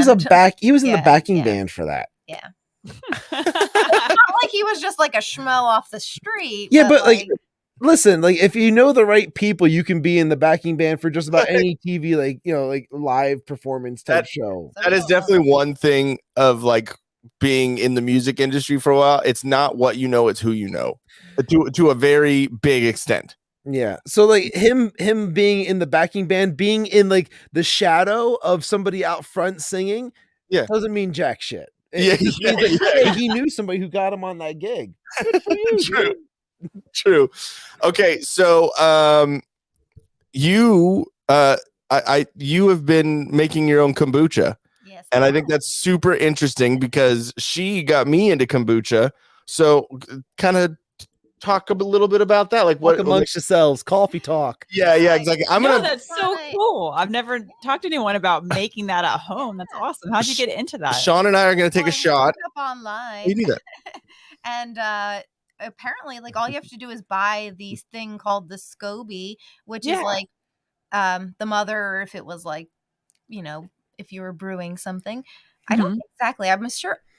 was in the backing band for that. Yeah. It's not like he was just like a schmo off the street. Yeah, but like listen, like if you know the right people, you can be in the backing band for just about any TV, like like live performance type show. That is definitely one thing of like being in the music industry for a while. It's not what you know, it's who you know, to a very big extent. Yeah. So like him being in the backing band, being in like the shadow of somebody out front singing, doesn't mean jack shit. Yeah, he knew somebody who got him on that gig. Good for you, True. Okay, so you you have been making your own kombucha. Yes. And I think that's super interesting because she got me into kombucha. So kind of talk a little bit about that. Like what amongst yourselves, coffee talk. Yeah, exactly. That's so cool. I've never talked to anyone about making that at home. That's awesome. How'd you get into that? Shawn and I are going to take a shot. Up online. We do that. And apparently like all you have to do is buy this thing called the SCOBY, which is like the mother, or if it was like if you were brewing something. I don't exactly. I'm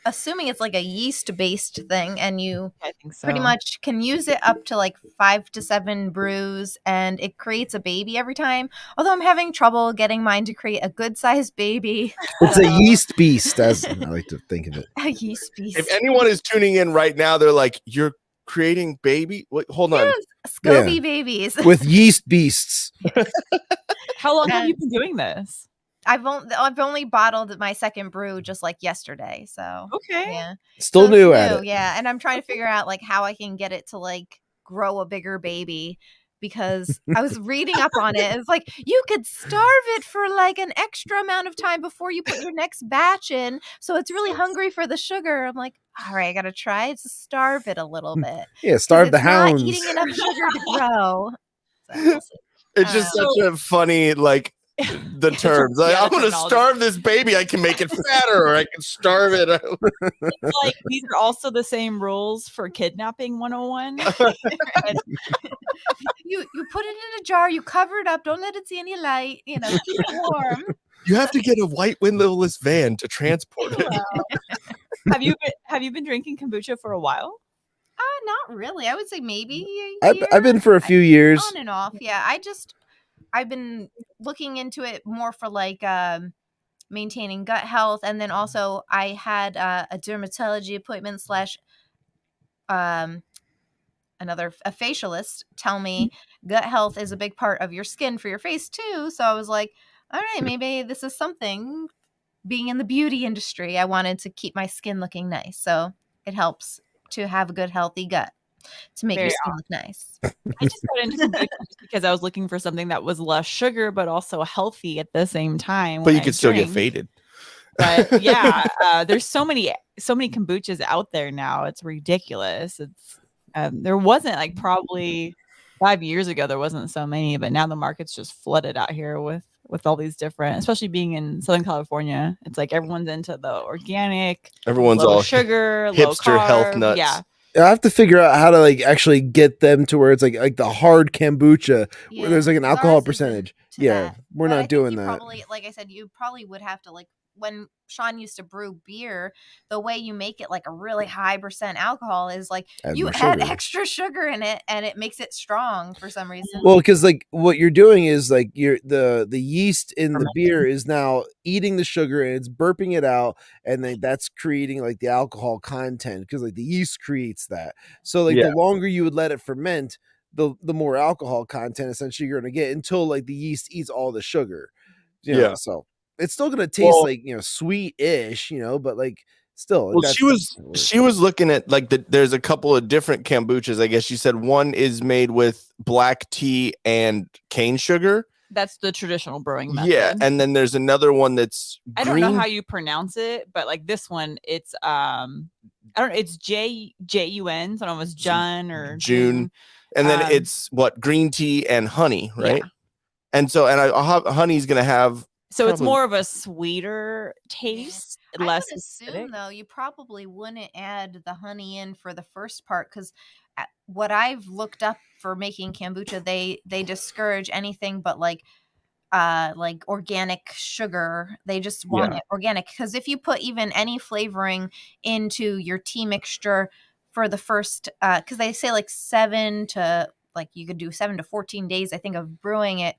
assuming it's like a yeast-based thing, and you I think so. pretty much can use it up to like 5 to 7 brews, and it creates a baby every time. Although I'm having trouble getting mine to create a good-sized baby. It's a yeast beast, as I like to think of it. A yeast beast. If anyone is tuning in right now, they're like, "You're creating baby." Wait, hold on. Scoby babies with yeast beasts. How long have you been doing this? I've only bottled my second brew just like yesterday, so okay, yeah, still new at it. Yeah, and I'm trying to figure out like how I can get it to like grow a bigger baby, because I was reading up on it. It's like you could starve it for like an extra amount of time before you put your next batch in, so it's really hungry for the sugar. I'm like, all right, I gotta try to starve it a little bit. Yeah, starve the hounds. Not eating enough sugar to grow. So we'll see. It's just such a funny like the terms. Like, I'm gonna starve this baby. I can make it fatter, or I can starve it. It's like these are also the same rules for kidnapping 101. You put it in a jar, you cover it up, don't let it see any light, keep it warm. You have to get a white windowless van to transport it. Wow. Have you been drinking kombucha for a while? Not really. I would say maybe I've been for a few years. On and off. Yeah, I've been looking into it more for like maintaining gut health, and then also I had a dermatology appointment / a facialist tell me gut health is a big part of your skin for your face too. So I was like, all right, maybe this is something. Being in the beauty industry, I wanted to keep my skin looking nice, so it helps to have a good healthy gut to make your skin look nice. I just got into kombucha just because I was looking for something that was less sugar but also healthy at the same time. But you could still get faded. But yeah, there's so many kombuchas out there now. It's ridiculous. It's there wasn't like probably 5 years ago there wasn't so many, but now the market's just flooded out here with all these different, especially being in Southern California. It's like everyone's into the organic, everyone's low all sugar, hipster low carb, health nuts. Yeah. I have to figure out how to like actually get them to where it's like the hard kombucha where there's like an alcohol percentage. Yeah, we're not doing that. Probably, like I said, you probably would have to like when Shawn used to brew beer, the way you make it like a really high % alcohol is like you add extra sugar in it and it makes it strong for some reason. Well, because like what you're doing is like the yeast in the beer is now eating the sugar and it's burping it out, and then that's creating like the alcohol content because like the yeast creates that. So like the longer you would let it ferment, the more alcohol content essentially you're going to get until like the yeast eats all the sugar. You know, so it's still gonna taste like sweet-ish, but like still. Well, she was looking at like there's a couple of different kombuchas. I guess she said one is made with black tea and cane sugar. That's the traditional brewing method. Yeah, and then there's another one that's I don't know how you pronounce it, but like this one, it's I don't know, it's Jun. I don't know if it's Jun or June, and then it's what green tea and honey, right? Yeah. And so honey's gonna have. So it's more of a sweeter taste, less I would assume, though, you probably wouldn't add the honey in for the first part because what I've looked up for making kombucha, they discourage anything but like organic sugar. They just want it organic because if you put even any flavoring into your tea mixture for the first, because they say like 7 to like you could do 7 to 14 days, I think, of brewing it.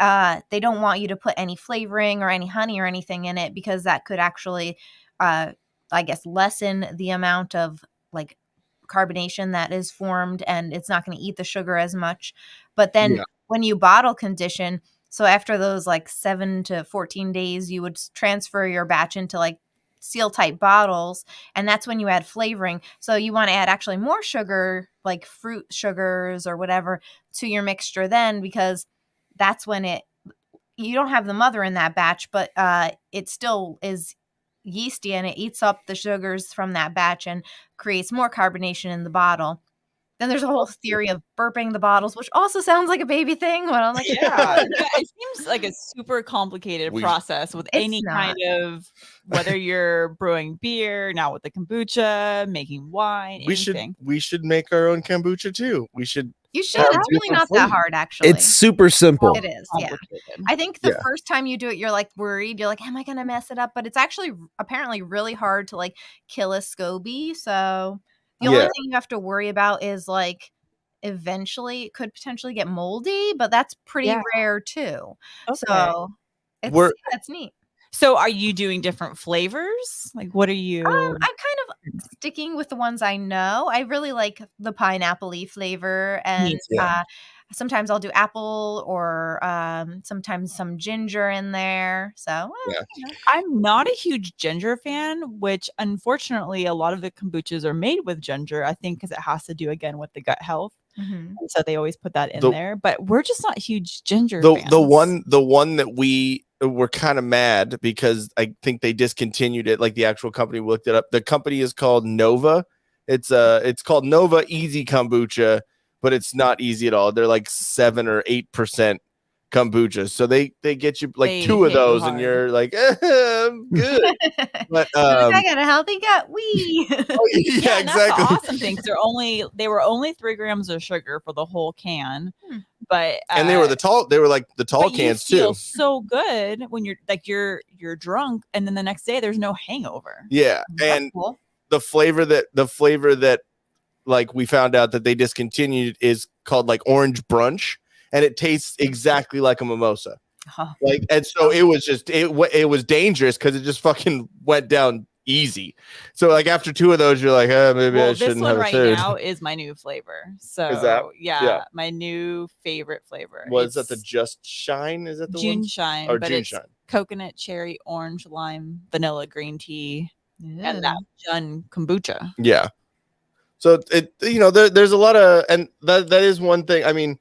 They don't want you to put any flavoring or any honey or anything in it because that could actually, I guess, lessen the amount of like carbonation that is formed, and it's not going to eat the sugar as much. But then when you bottle condition, so after those like 7 to 14 days, you would transfer your batch into like seal type bottles, and that's when you add flavoring. So you want to add actually more sugar, like fruit sugars or whatever, to your mixture then, because that's when you don't have the mother in that batch, but it still is yeasty and it eats up the sugars from that batch and creates more carbonation in the bottle. Then there's a whole theory of burping the bottles, which also sounds like a baby thing. But I'm like, it seems like a super complicated process with any kind of, whether you're brewing beer, now with the kombucha, making wine, we should make our own kombucha too. We should. You should. It's really not that hard, actually. It's super simple. It is. Yeah. I think the first time you do it, you're like worried. You're like, am I going to mess it up? But it's actually apparently really hard to like kill a SCOBY. So the only thing you have to worry about is like eventually it could potentially get moldy, but that's pretty rare too. Okay. So that's neat. So are you doing different flavors? Like what are you? I'm kind of sticking with the ones I know. I really like the pineapple-y flavor, and sometimes I'll do apple or sometimes some ginger in there. So I'm not a huge ginger fan, which unfortunately a lot of the kombuchas are made with ginger. I think because it has to do again with the gut health. And so they always put that in there. But we're just not huge ginger fans. The one that we were kind of mad because I think they discontinued it. Like the actual company, we looked it up. The company is called Nova. It's called Nova Easy Kombucha, but it's not easy at all. They're like 7 or 8% kombucha. So they get you like 2 of those and you're like, I'm good. But I got a healthy gut. Yeah, exactly. That's the awesome thing. They were only 3 grams of sugar for the whole can. But and they were the tall cans too. You feel so good when you're drunk, and then the next day there's no hangover. Yeah, and the flavor that like we found out that they discontinued is called like orange brunch, and it tastes exactly like a mimosa. Like, and so it was just it was dangerous because it just fucking went down easy. So like after 2 of those, you're like, maybe I shouldn't have a third. This one right now is my new flavor. So is that my new favorite flavor. Was that the Just Shine? Is that the June one? Shine? Or but June it's Shine? Coconut, cherry, orange, lime, vanilla, green tea, and that Jun kombucha. Yeah. So it there's a lot of, and that is one thing. I mean,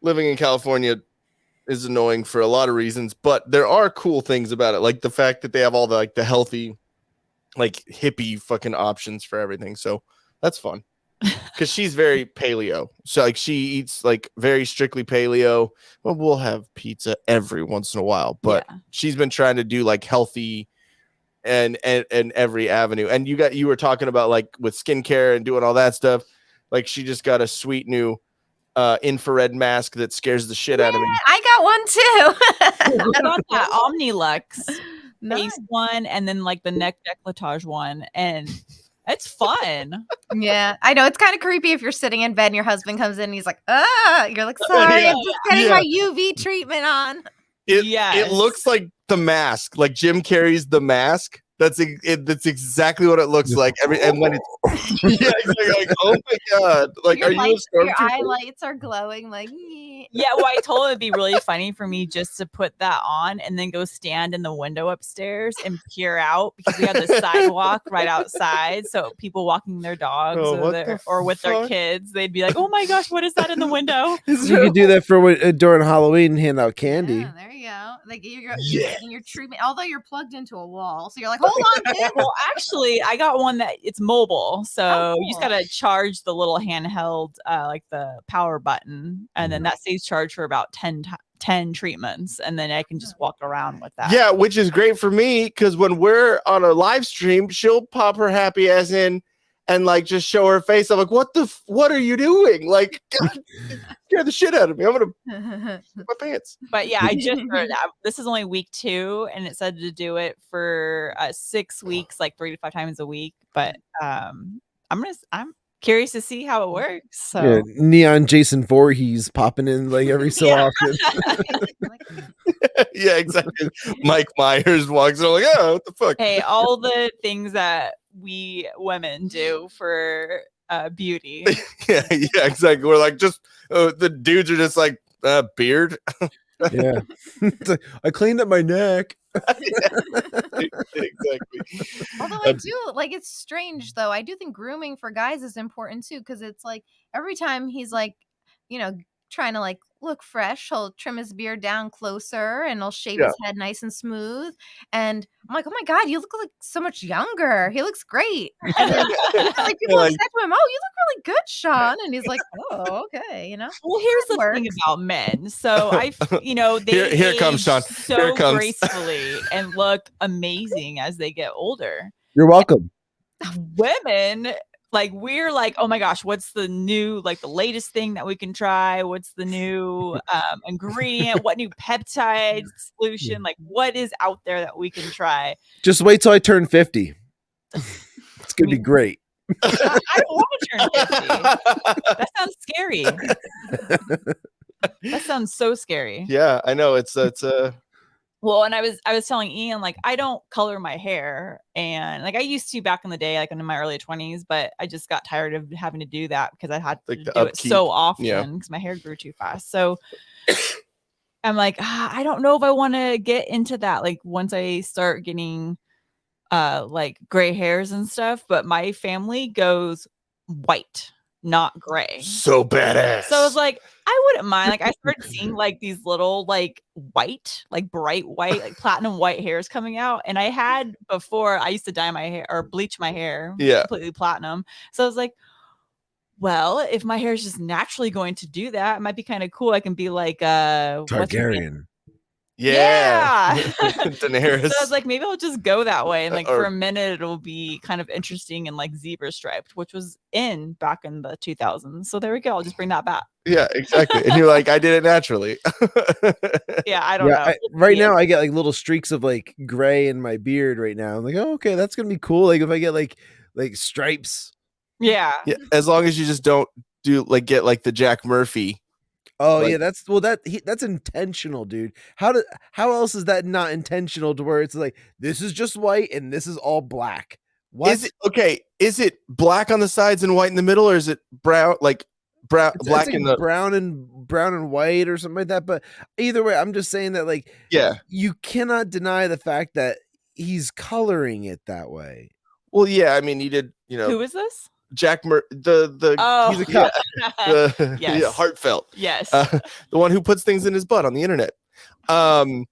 living in California is annoying for a lot of reasons, but there are cool things about it, like the fact that they have all the like the healthy, like hippie fucking options for everything. So that's fun because she's very paleo. So like she eats like very strictly paleo. Well, we'll have pizza every once in a while, but she's been trying to do like healthy and every avenue. And you were talking about like with skincare and doing all that stuff. Like she just got a sweet new infrared mask that scares the shit out of me. I got one too. I got that Omnilux face one, and then like the neck decolletage one, and it's fun. Yeah, I know it's kind of creepy if you're sitting in bed and your husband comes in and he's like, you're like, sorry, I'm just getting my UV treatment on. It looks like the mask, like Jim Carrey's The Mask. That's exactly what it looks like. And when it's like, oh my god, like your highlights are glowing, like well, I told him it'd be really funny for me just to put that on and then go stand in the window upstairs and peer out because we had the sidewalk right outside. So people walking their dogs or with their kids, they'd be like, "Oh my gosh, what is that in the window?" You could do that for during Halloween and hand out candy. Yeah, there you go. Like you're getting your treatment, although you're plugged into a wall, so you're like, hold on, kid. Well, actually, I got one that it's mobile, so you just gotta charge the little handheld, like the power button, and then that stays charged for about 10 treatments, and then I can just walk around with that. Yeah, which is great for me because when we're on a live stream, she'll pop her happy ass in and like just show her face. I'm like, what are you doing? Like, God, scare the shit out of me. I'm gonna my pants. But yeah, I just heard that this is only week 2, and it said to do it for 6 weeks, like 3 to 5 times a week. But I'm curious to see how it works. So neon Jason Voorhees popping in like every so often. Yeah, exactly. Mike Myers walks in like, oh, what the fuck? Hey, all the things that we women do for beauty. yeah, exactly. We're like just the dudes are just like beard. Yeah, like, I cleaned up my neck. Exactly. Although I do like, it's strange though. I do think grooming for guys is important too, because it's like every time he's like, trying to like look fresh, he'll trim his beard down closer and he'll shave his head nice and smooth. And I'm like, oh my god, you look like so much younger. He looks great. And then, like people have said to him, oh, you look really good, Shawn. And he's like, oh, okay, Well, here's the thing about men. So they here comes Shawn. So gracefully and look amazing as they get older. You're welcome. Women Like we're like, oh my gosh, what's the new, like the latest thing that we can try? What's the new ingredient? What new peptide solution? Like what is out there that we can try? Just wait till I turn 50. It's gonna be great. I don't want to turn 50. That sounds scary. That sounds so scary. Yeah, I know. It's Well, and I was telling Ian, like, I don't color my hair, and like I used to back in the day, like in my early 20s, but I just got tired of having to do that because I had to Like the do it upkeep. so often Yeah. because my hair grew too fast. So I'm like, I don't know if I want to get into that. Like once I start getting like gray hairs and stuff, but my family goes white, not gray. so badass. So I was like, I wouldn't mind. Like I started seeing like these little like white, like bright white, like platinum white hairs coming out. And I had before, I used to dye my hair or bleach my hair completely platinum. So I was like, well, if my hair is just naturally going to do that, it might be kind of cool. I can be like Targaryen. Yeah. Daenerys. So I was like, maybe I'll just go that way. And like for a minute, it'll be kind of interesting and like zebra striped, which was in back in the 2000s. So there we go. I'll just bring that back. Yeah, exactly. And you're like, I did it naturally. Yeah, I don't know. Right now, I get like little streaks of like gray in my beard right now. I'm like, oh, okay, that's gonna be cool. Like if I get like stripes. Yeah. Yeah. As long as you just don't do like get like the Jack Murphy. Oh like, yeah, that's intentional, dude. How else is that not intentional to where it's like this is just white and this is all black? What is it? Okay, is it black on the sides and white in the middle, or is it brown like black like in the brown and white or something like that? But either way, I'm just saying that like you cannot deny the fact that he's coloring it that way. Well, yeah, I mean, he did. You know, who is this? Jack the oh, he's a cop. Yes. Yeah, heartfelt. Yes. The one who puts things in his butt on the internet. I'm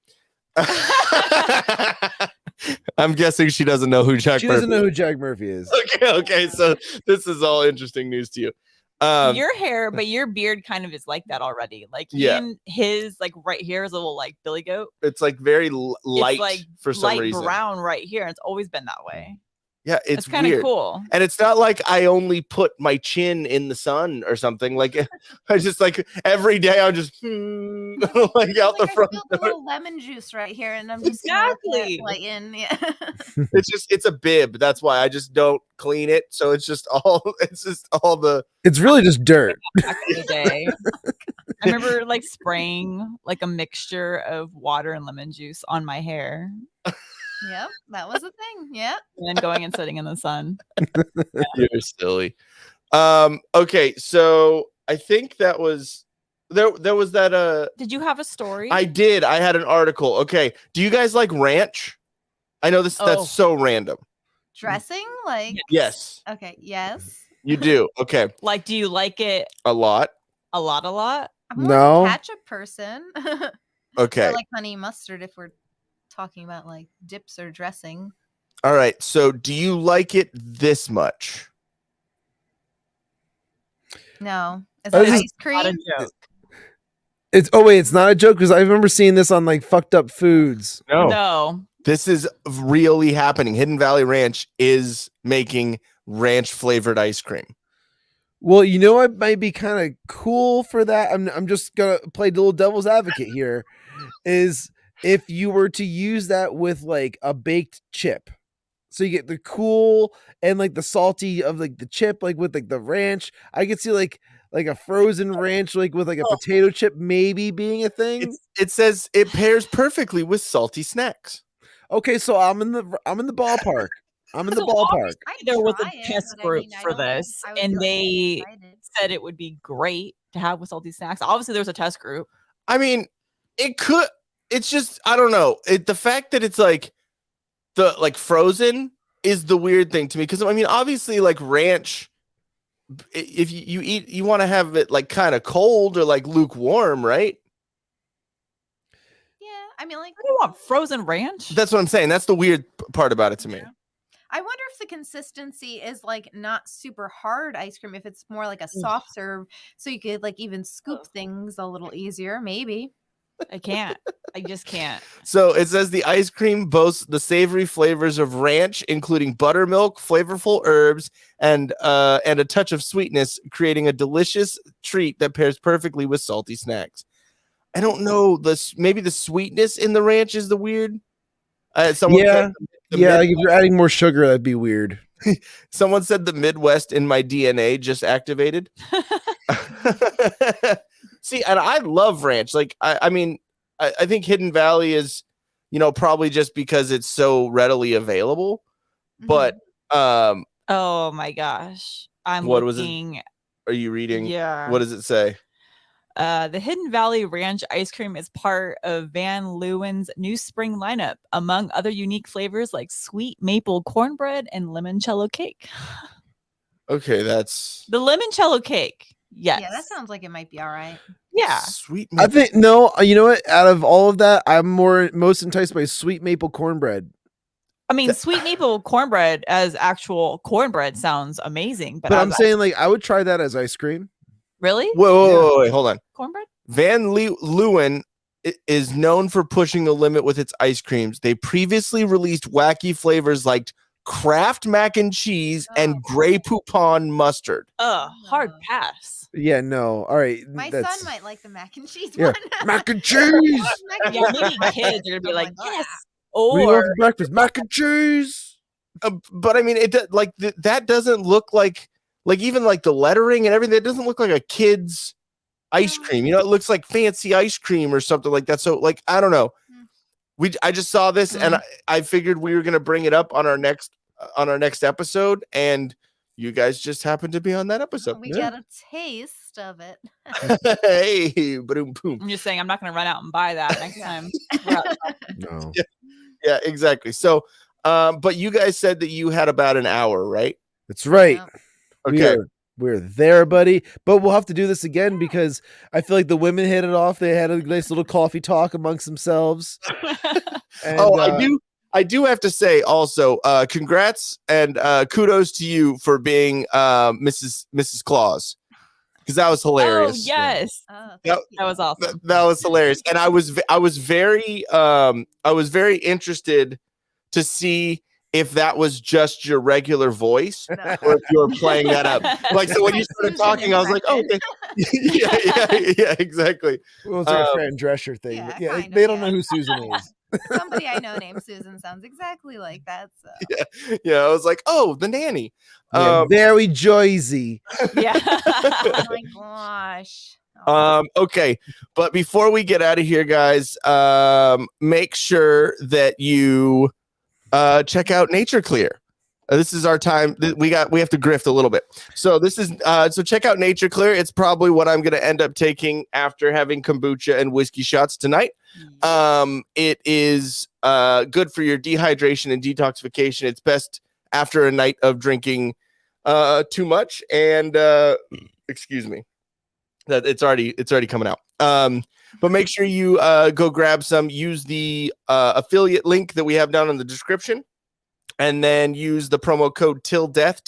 guessing she doesn't know who Jack. She doesn't know who Jack Murphy is. Okay. So this is all interesting news to you. Your hair, but your beard kind of is like that already. Like Ian, his like right here is a little like Billy Goat. It's like very light, it's like for some light reason. Brown right here. It's always been that way. Yeah, it's kind of cool. And it's not like I only put my chin in the sun or something. Like I just like every day I'm just like out the front. I spilled a little lemon juice right here, and I'm just light in. Yeah. It's a bib. That's why I just don't clean it. So it's just all the. It's really just dirt. Back in the day. I remember like spraying like a mixture of water and lemon juice on my hair. Yep, that was a thing. Yeah. And then going and sitting in the sun. Yeah. You're silly. Okay, so I think that was there was that Did you have a story? I did. I had an article. Okay. Do you guys like ranch? I know that's so random. Dressing? Like yes. Okay, yes. You do. Okay. Like, do you like it a lot? A lot? I'm more like a ketchup person. Okay. Or like honey mustard if we're talking about like dips or dressing. All right. So do you like it this much? No. Is that ice cream? Not a joke. It's not a joke because I remember seeing this on like Fucked Up Foods. No. This is really happening. Hidden Valley Ranch is making ranch flavored ice cream. Well, you know what might be kind of cool for that? I'm just gonna play little devil's advocate here. Is if you were to use that with like a baked chip. So you get the cool and like the salty of like the chip, like with like the ranch. I could see like a frozen ranch, like with like a potato chip, maybe being a thing. It says it pairs perfectly with salty snacks. Okay, so I'm in the ballpark. I'm in the ballpark. There was a test group for this, and they said it would be great to have with salty snacks. Obviously, there's a test group. I mean, it could. It's just I don't know. The fact that it's like the like frozen is the weird thing to me because I mean, obviously, like ranch. If you eat, you want to have it like kind of cold or like lukewarm, right? Yeah, I mean, like, I don't want frozen ranch. That's what I'm saying. That's the weird part about it to me. I wonder if the consistency is like not super hard ice cream, if it's more like a soft serve, so you could like even scoop things a little easier, maybe. I can't. I just can't. So it says the ice cream boasts the savory flavors of ranch, including buttermilk, flavorful herbs, and a touch of sweetness, creating a delicious treat that pairs perfectly with salty snacks. I don't know, maybe the sweetness in the ranch is the weird. Someone said like if you're adding more sugar, that'd be weird. Someone said the Midwest in my DNA just activated. See, and I love ranch. Like, I mean, I think Hidden Valley is, probably just because it's so readily available. But oh my gosh, what looking. Was it? Are you reading? Yeah. What does it say? The Hidden Valley Ranch ice cream is part of Van Leeuwen's new spring lineup, among other unique flavors like sweet maple cornbread and limoncello cake. Okay, that's the limoncello cake. Yes. Yeah, that sounds like it might be all right. Yeah. Sweet maple. I think no, you know what? Out of all of that, I'm most enticed by sweet maple cornbread. I mean, sweet maple cornbread as actual cornbread sounds amazing, but I'm saying like I would try that as ice cream. Really? Whoa, wait, hold on. Cornbread? Van Leeuwen is known for pushing the limit with its ice creams. They previously released wacky flavors like Kraft mac and cheese and Grey Poupon mustard. Hard pass. Yeah, no. All right. My son might like the mac and cheese one. Mac and cheese. Yeah, maybe kids are gonna be like, yes. What do you want for breakfast? Mac and cheese. But I mean, that doesn't look like even like the lettering and everything. It doesn't look like a kid's ice cream. It looks like fancy ice cream or something like that. So like, I don't know. I just saw this and I figured we were gonna bring it up on our next episode, and you guys just happened to be on that episode. We got a taste of it. Hey, boom, boom. I'm just saying, I'm not gonna run out and buy that next time. No. Yeah, exactly. So, but you guys said that you had about an hour, right? That's right. Okay. We're there, buddy. But we'll have to do this again because I feel like the women hit it off. They had a nice little coffee talk amongst themselves. And, I do have to say also, congrats and kudos to you for being Mrs. Claus, because that was hilarious. Oh yes, that was awesome. That was hilarious, and I was very interested to see if that was just your regular voice or if you were playing that up. Like, so when you started talking, I was like, oh, okay. yeah, exactly. Well, it's like a Fran Drescher thing. Yeah, they don't know who Susan is. Somebody I know named Susan sounds exactly like that. So. Yeah, I was like, oh, the nanny. Very Joyzy. Yeah. Oh my gosh. Okay, but before we get out of here, guys, make sure that you check out Nature Clear. This is our time. We have to grift a little bit. So this is so check out Nature Clear. It's probably what I'm going to end up taking after having kombucha and whiskey shots tonight. It is good for your dehydration and detoxification. It's best after a night of drinking too much. And excuse me, that it's already coming out. But make sure you go grab some. Use the affiliate link that we have down in the description. And then use the promo code TILDEATH,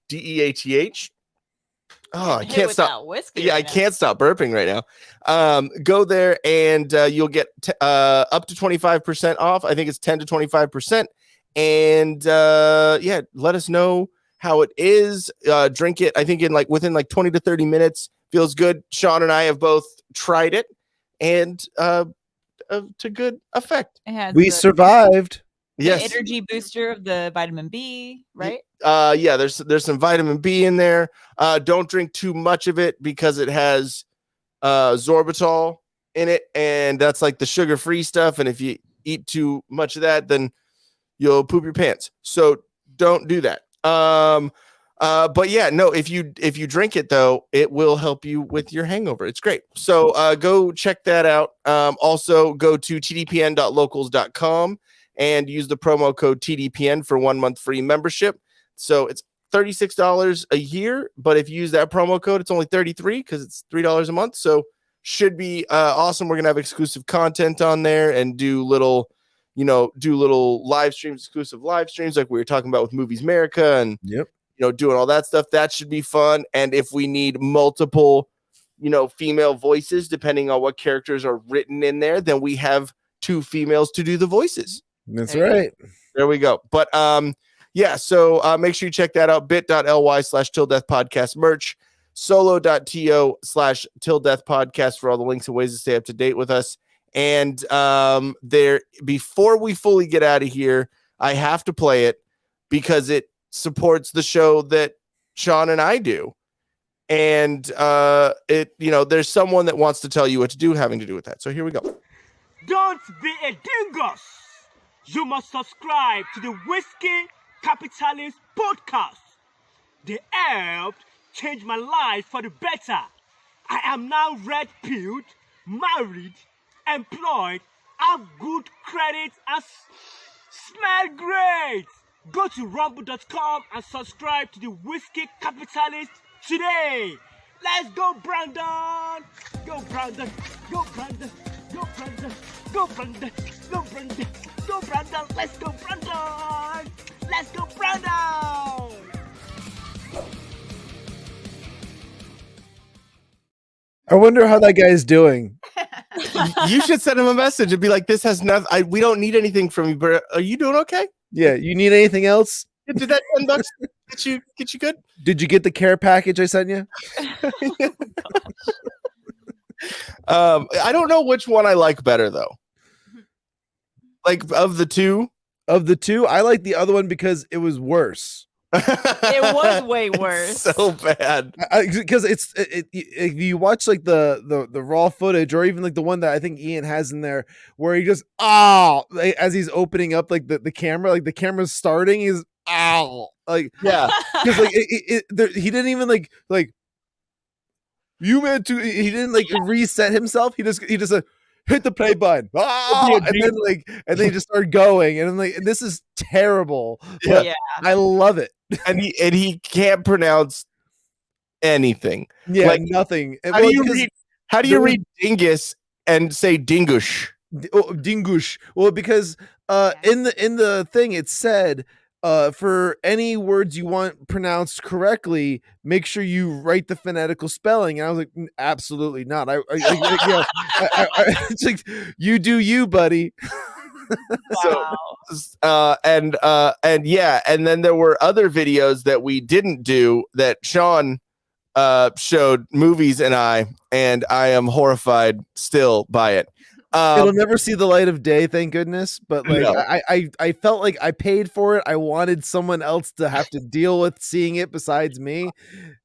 TILDEATH. Oh, I can't stop. Yeah, I can't stop burping right now. Go there and you'll get up to 25% off. I think it's 10 to 25%. And yeah, let us know how it is. Drink it. I think within 20 to 30 minutes. Feels good. Shawn and I have both tried it, and to good effect. We survived. Yes, the energy booster of the vitamin B, right? Yeah, there's some vitamin B in there. Don't drink too much of it because it has sorbitol in it, and that's like the sugar-free stuff. And if you eat too much of that, then you'll poop your pants. So don't do that. But yeah, no, if you drink it though, it will help you with your hangover. It's great. So go check that out. Also go to tdpn.locals.com and use the promo code TDPN for 1 month free membership. So it's $36 a year, but if you use that promo code, it's only $33 because it's $3 a month. So should be awesome. We're gonna have exclusive content on there and do little live streams, exclusive live streams like we were talking about with Movies America and doing all that stuff. That should be fun. And if we need multiple female voices, depending on what characters are written in there, then we have 2 females to do the voices. That's right. There we go. But yeah, so make sure you check that out. bit.ly/tilldeathpodcast merch, solo.to/tilldeathpodcast for all the links and ways to stay up to date with us. And there, before we fully get out of here, I have to play it because it supports the show that Shawn and I do. And there's someone that wants to tell you what to do having to do with that. So here we go. Don't be a dingus. You must subscribe to the Whiskey Capitalist podcast. They helped change my life for the better. I am now red-pilled, married, employed, have good credit, and smell great. Go to rumble.com and subscribe to the Whiskey Capitalist today. Let's go, Brandon. Go, Brandon. Go, Brandon. Go, Brandon. Go, Brandon. Go, Brandon. Go, Brandon. Let's go, Brandon. Let's go, Brandon. I wonder how that guy's doing. You should send him a message and be like, "This has nothing. We don't need anything from you, but are you doing okay? Yeah, you need anything else? Did that $10 get you good? Did you get the care package I sent you? I don't know which one I like better though. Like of the two, I like the other one because it was worse. It was way worse. So bad. Because if you watch like the raw footage, or even like the one that I think Ian has in there, where he just as he's opening up like the camera, like the camera's starting, he's like yeah, because like he didn't even like you meant to. He didn't like reset himself. He just hit the play button, and then he just started going, and I'm like, this is terrible. But Yeah. I love it. and he can't pronounce anything. Yeah, like nothing. How do you read dingus and say dingush? Dingush? Well, because in the thing it said for any words you want pronounced correctly, make sure you write the phonetical spelling. And I was like, absolutely not. It's like, you do you, buddy. Wow. And then there were other videos that we didn't do that Shawn showed movies and I am horrified still by it. It'll never see the light of day, thank goodness. But like, no. I felt like I paid for it. I wanted someone else to have to deal with seeing it besides me,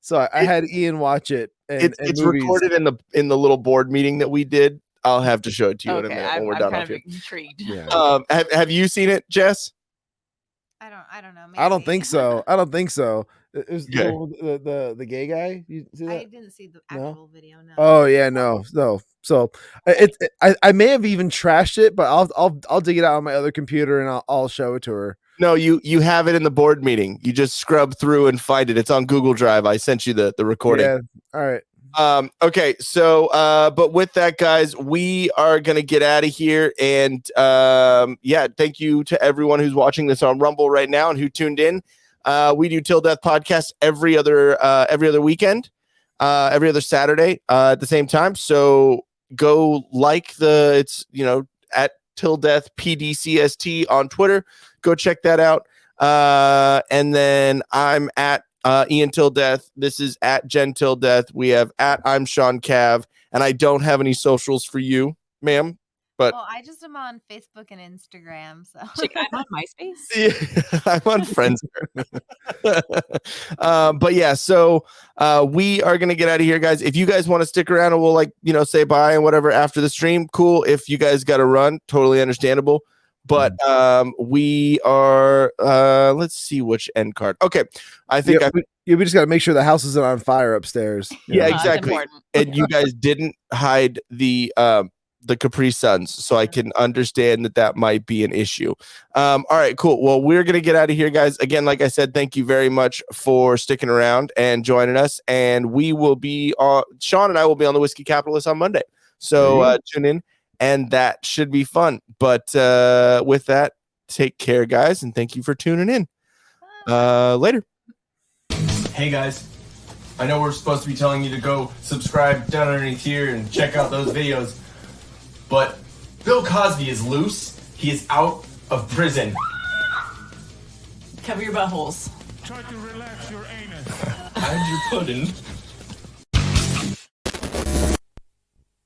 so I had Ian watch it. It's recorded in the little board meeting that we did. I'll have to show it to you in a minute when we're done. I'm kind of intrigued. Yeah. Have you seen it, Jess? I don't know. Maybe. I don't think so. It was Okay. the gay guy. You see that? I didn't see the actual video. No. Oh yeah, no. So I may have even trashed it, but I'll dig it out on my other computer and I'll show it to her. No, you have it in the board meeting. You just scrub through and find it. It's on Google Drive. I sent you the recording. Yeah. All right. Okay, so but with that, guys, we are gonna get out of here, and thank you to everyone who's watching this on Rumble right now and who tuned in. We do Till Death podcast every other weekend, every other Saturday at the same time. So go it's at Till Death PDCST on Twitter. Go check that out. And then I'm at Ian Till Death. This is at Jen Till Death. We have at I'm Shawn Cav, and I don't have any socials for you, ma'am. But I just am on Facebook and Instagram. So I'm on MySpace. Yeah, I'm on Friends. But yeah, so we are gonna get out of here, guys. If you guys want to stick around and we'll say bye and whatever after the stream, cool. If you guys got to run, totally understandable. But we are let's see which end card. Okay, I think we just got to make sure the house isn't on fire upstairs. Yeah, exactly. And you guys didn't hide the Capri Suns, so I can understand that might be an issue. All right, cool. Well, we're gonna get out of here, guys. Again, like I said, thank you very much for sticking around and joining us. And we will be Shawn and I will be on the Whiskey Capitalist on Monday. So tune in. And that should be fun. But with that, take care, guys, and thank you for tuning in. Later. Hey, guys. I know we're supposed to be telling you to go subscribe down underneath here and check out those videos, but Bill Cosby is loose. He is out of prison. Cover your buttholes. Try to relax your anus. Hide your pudding.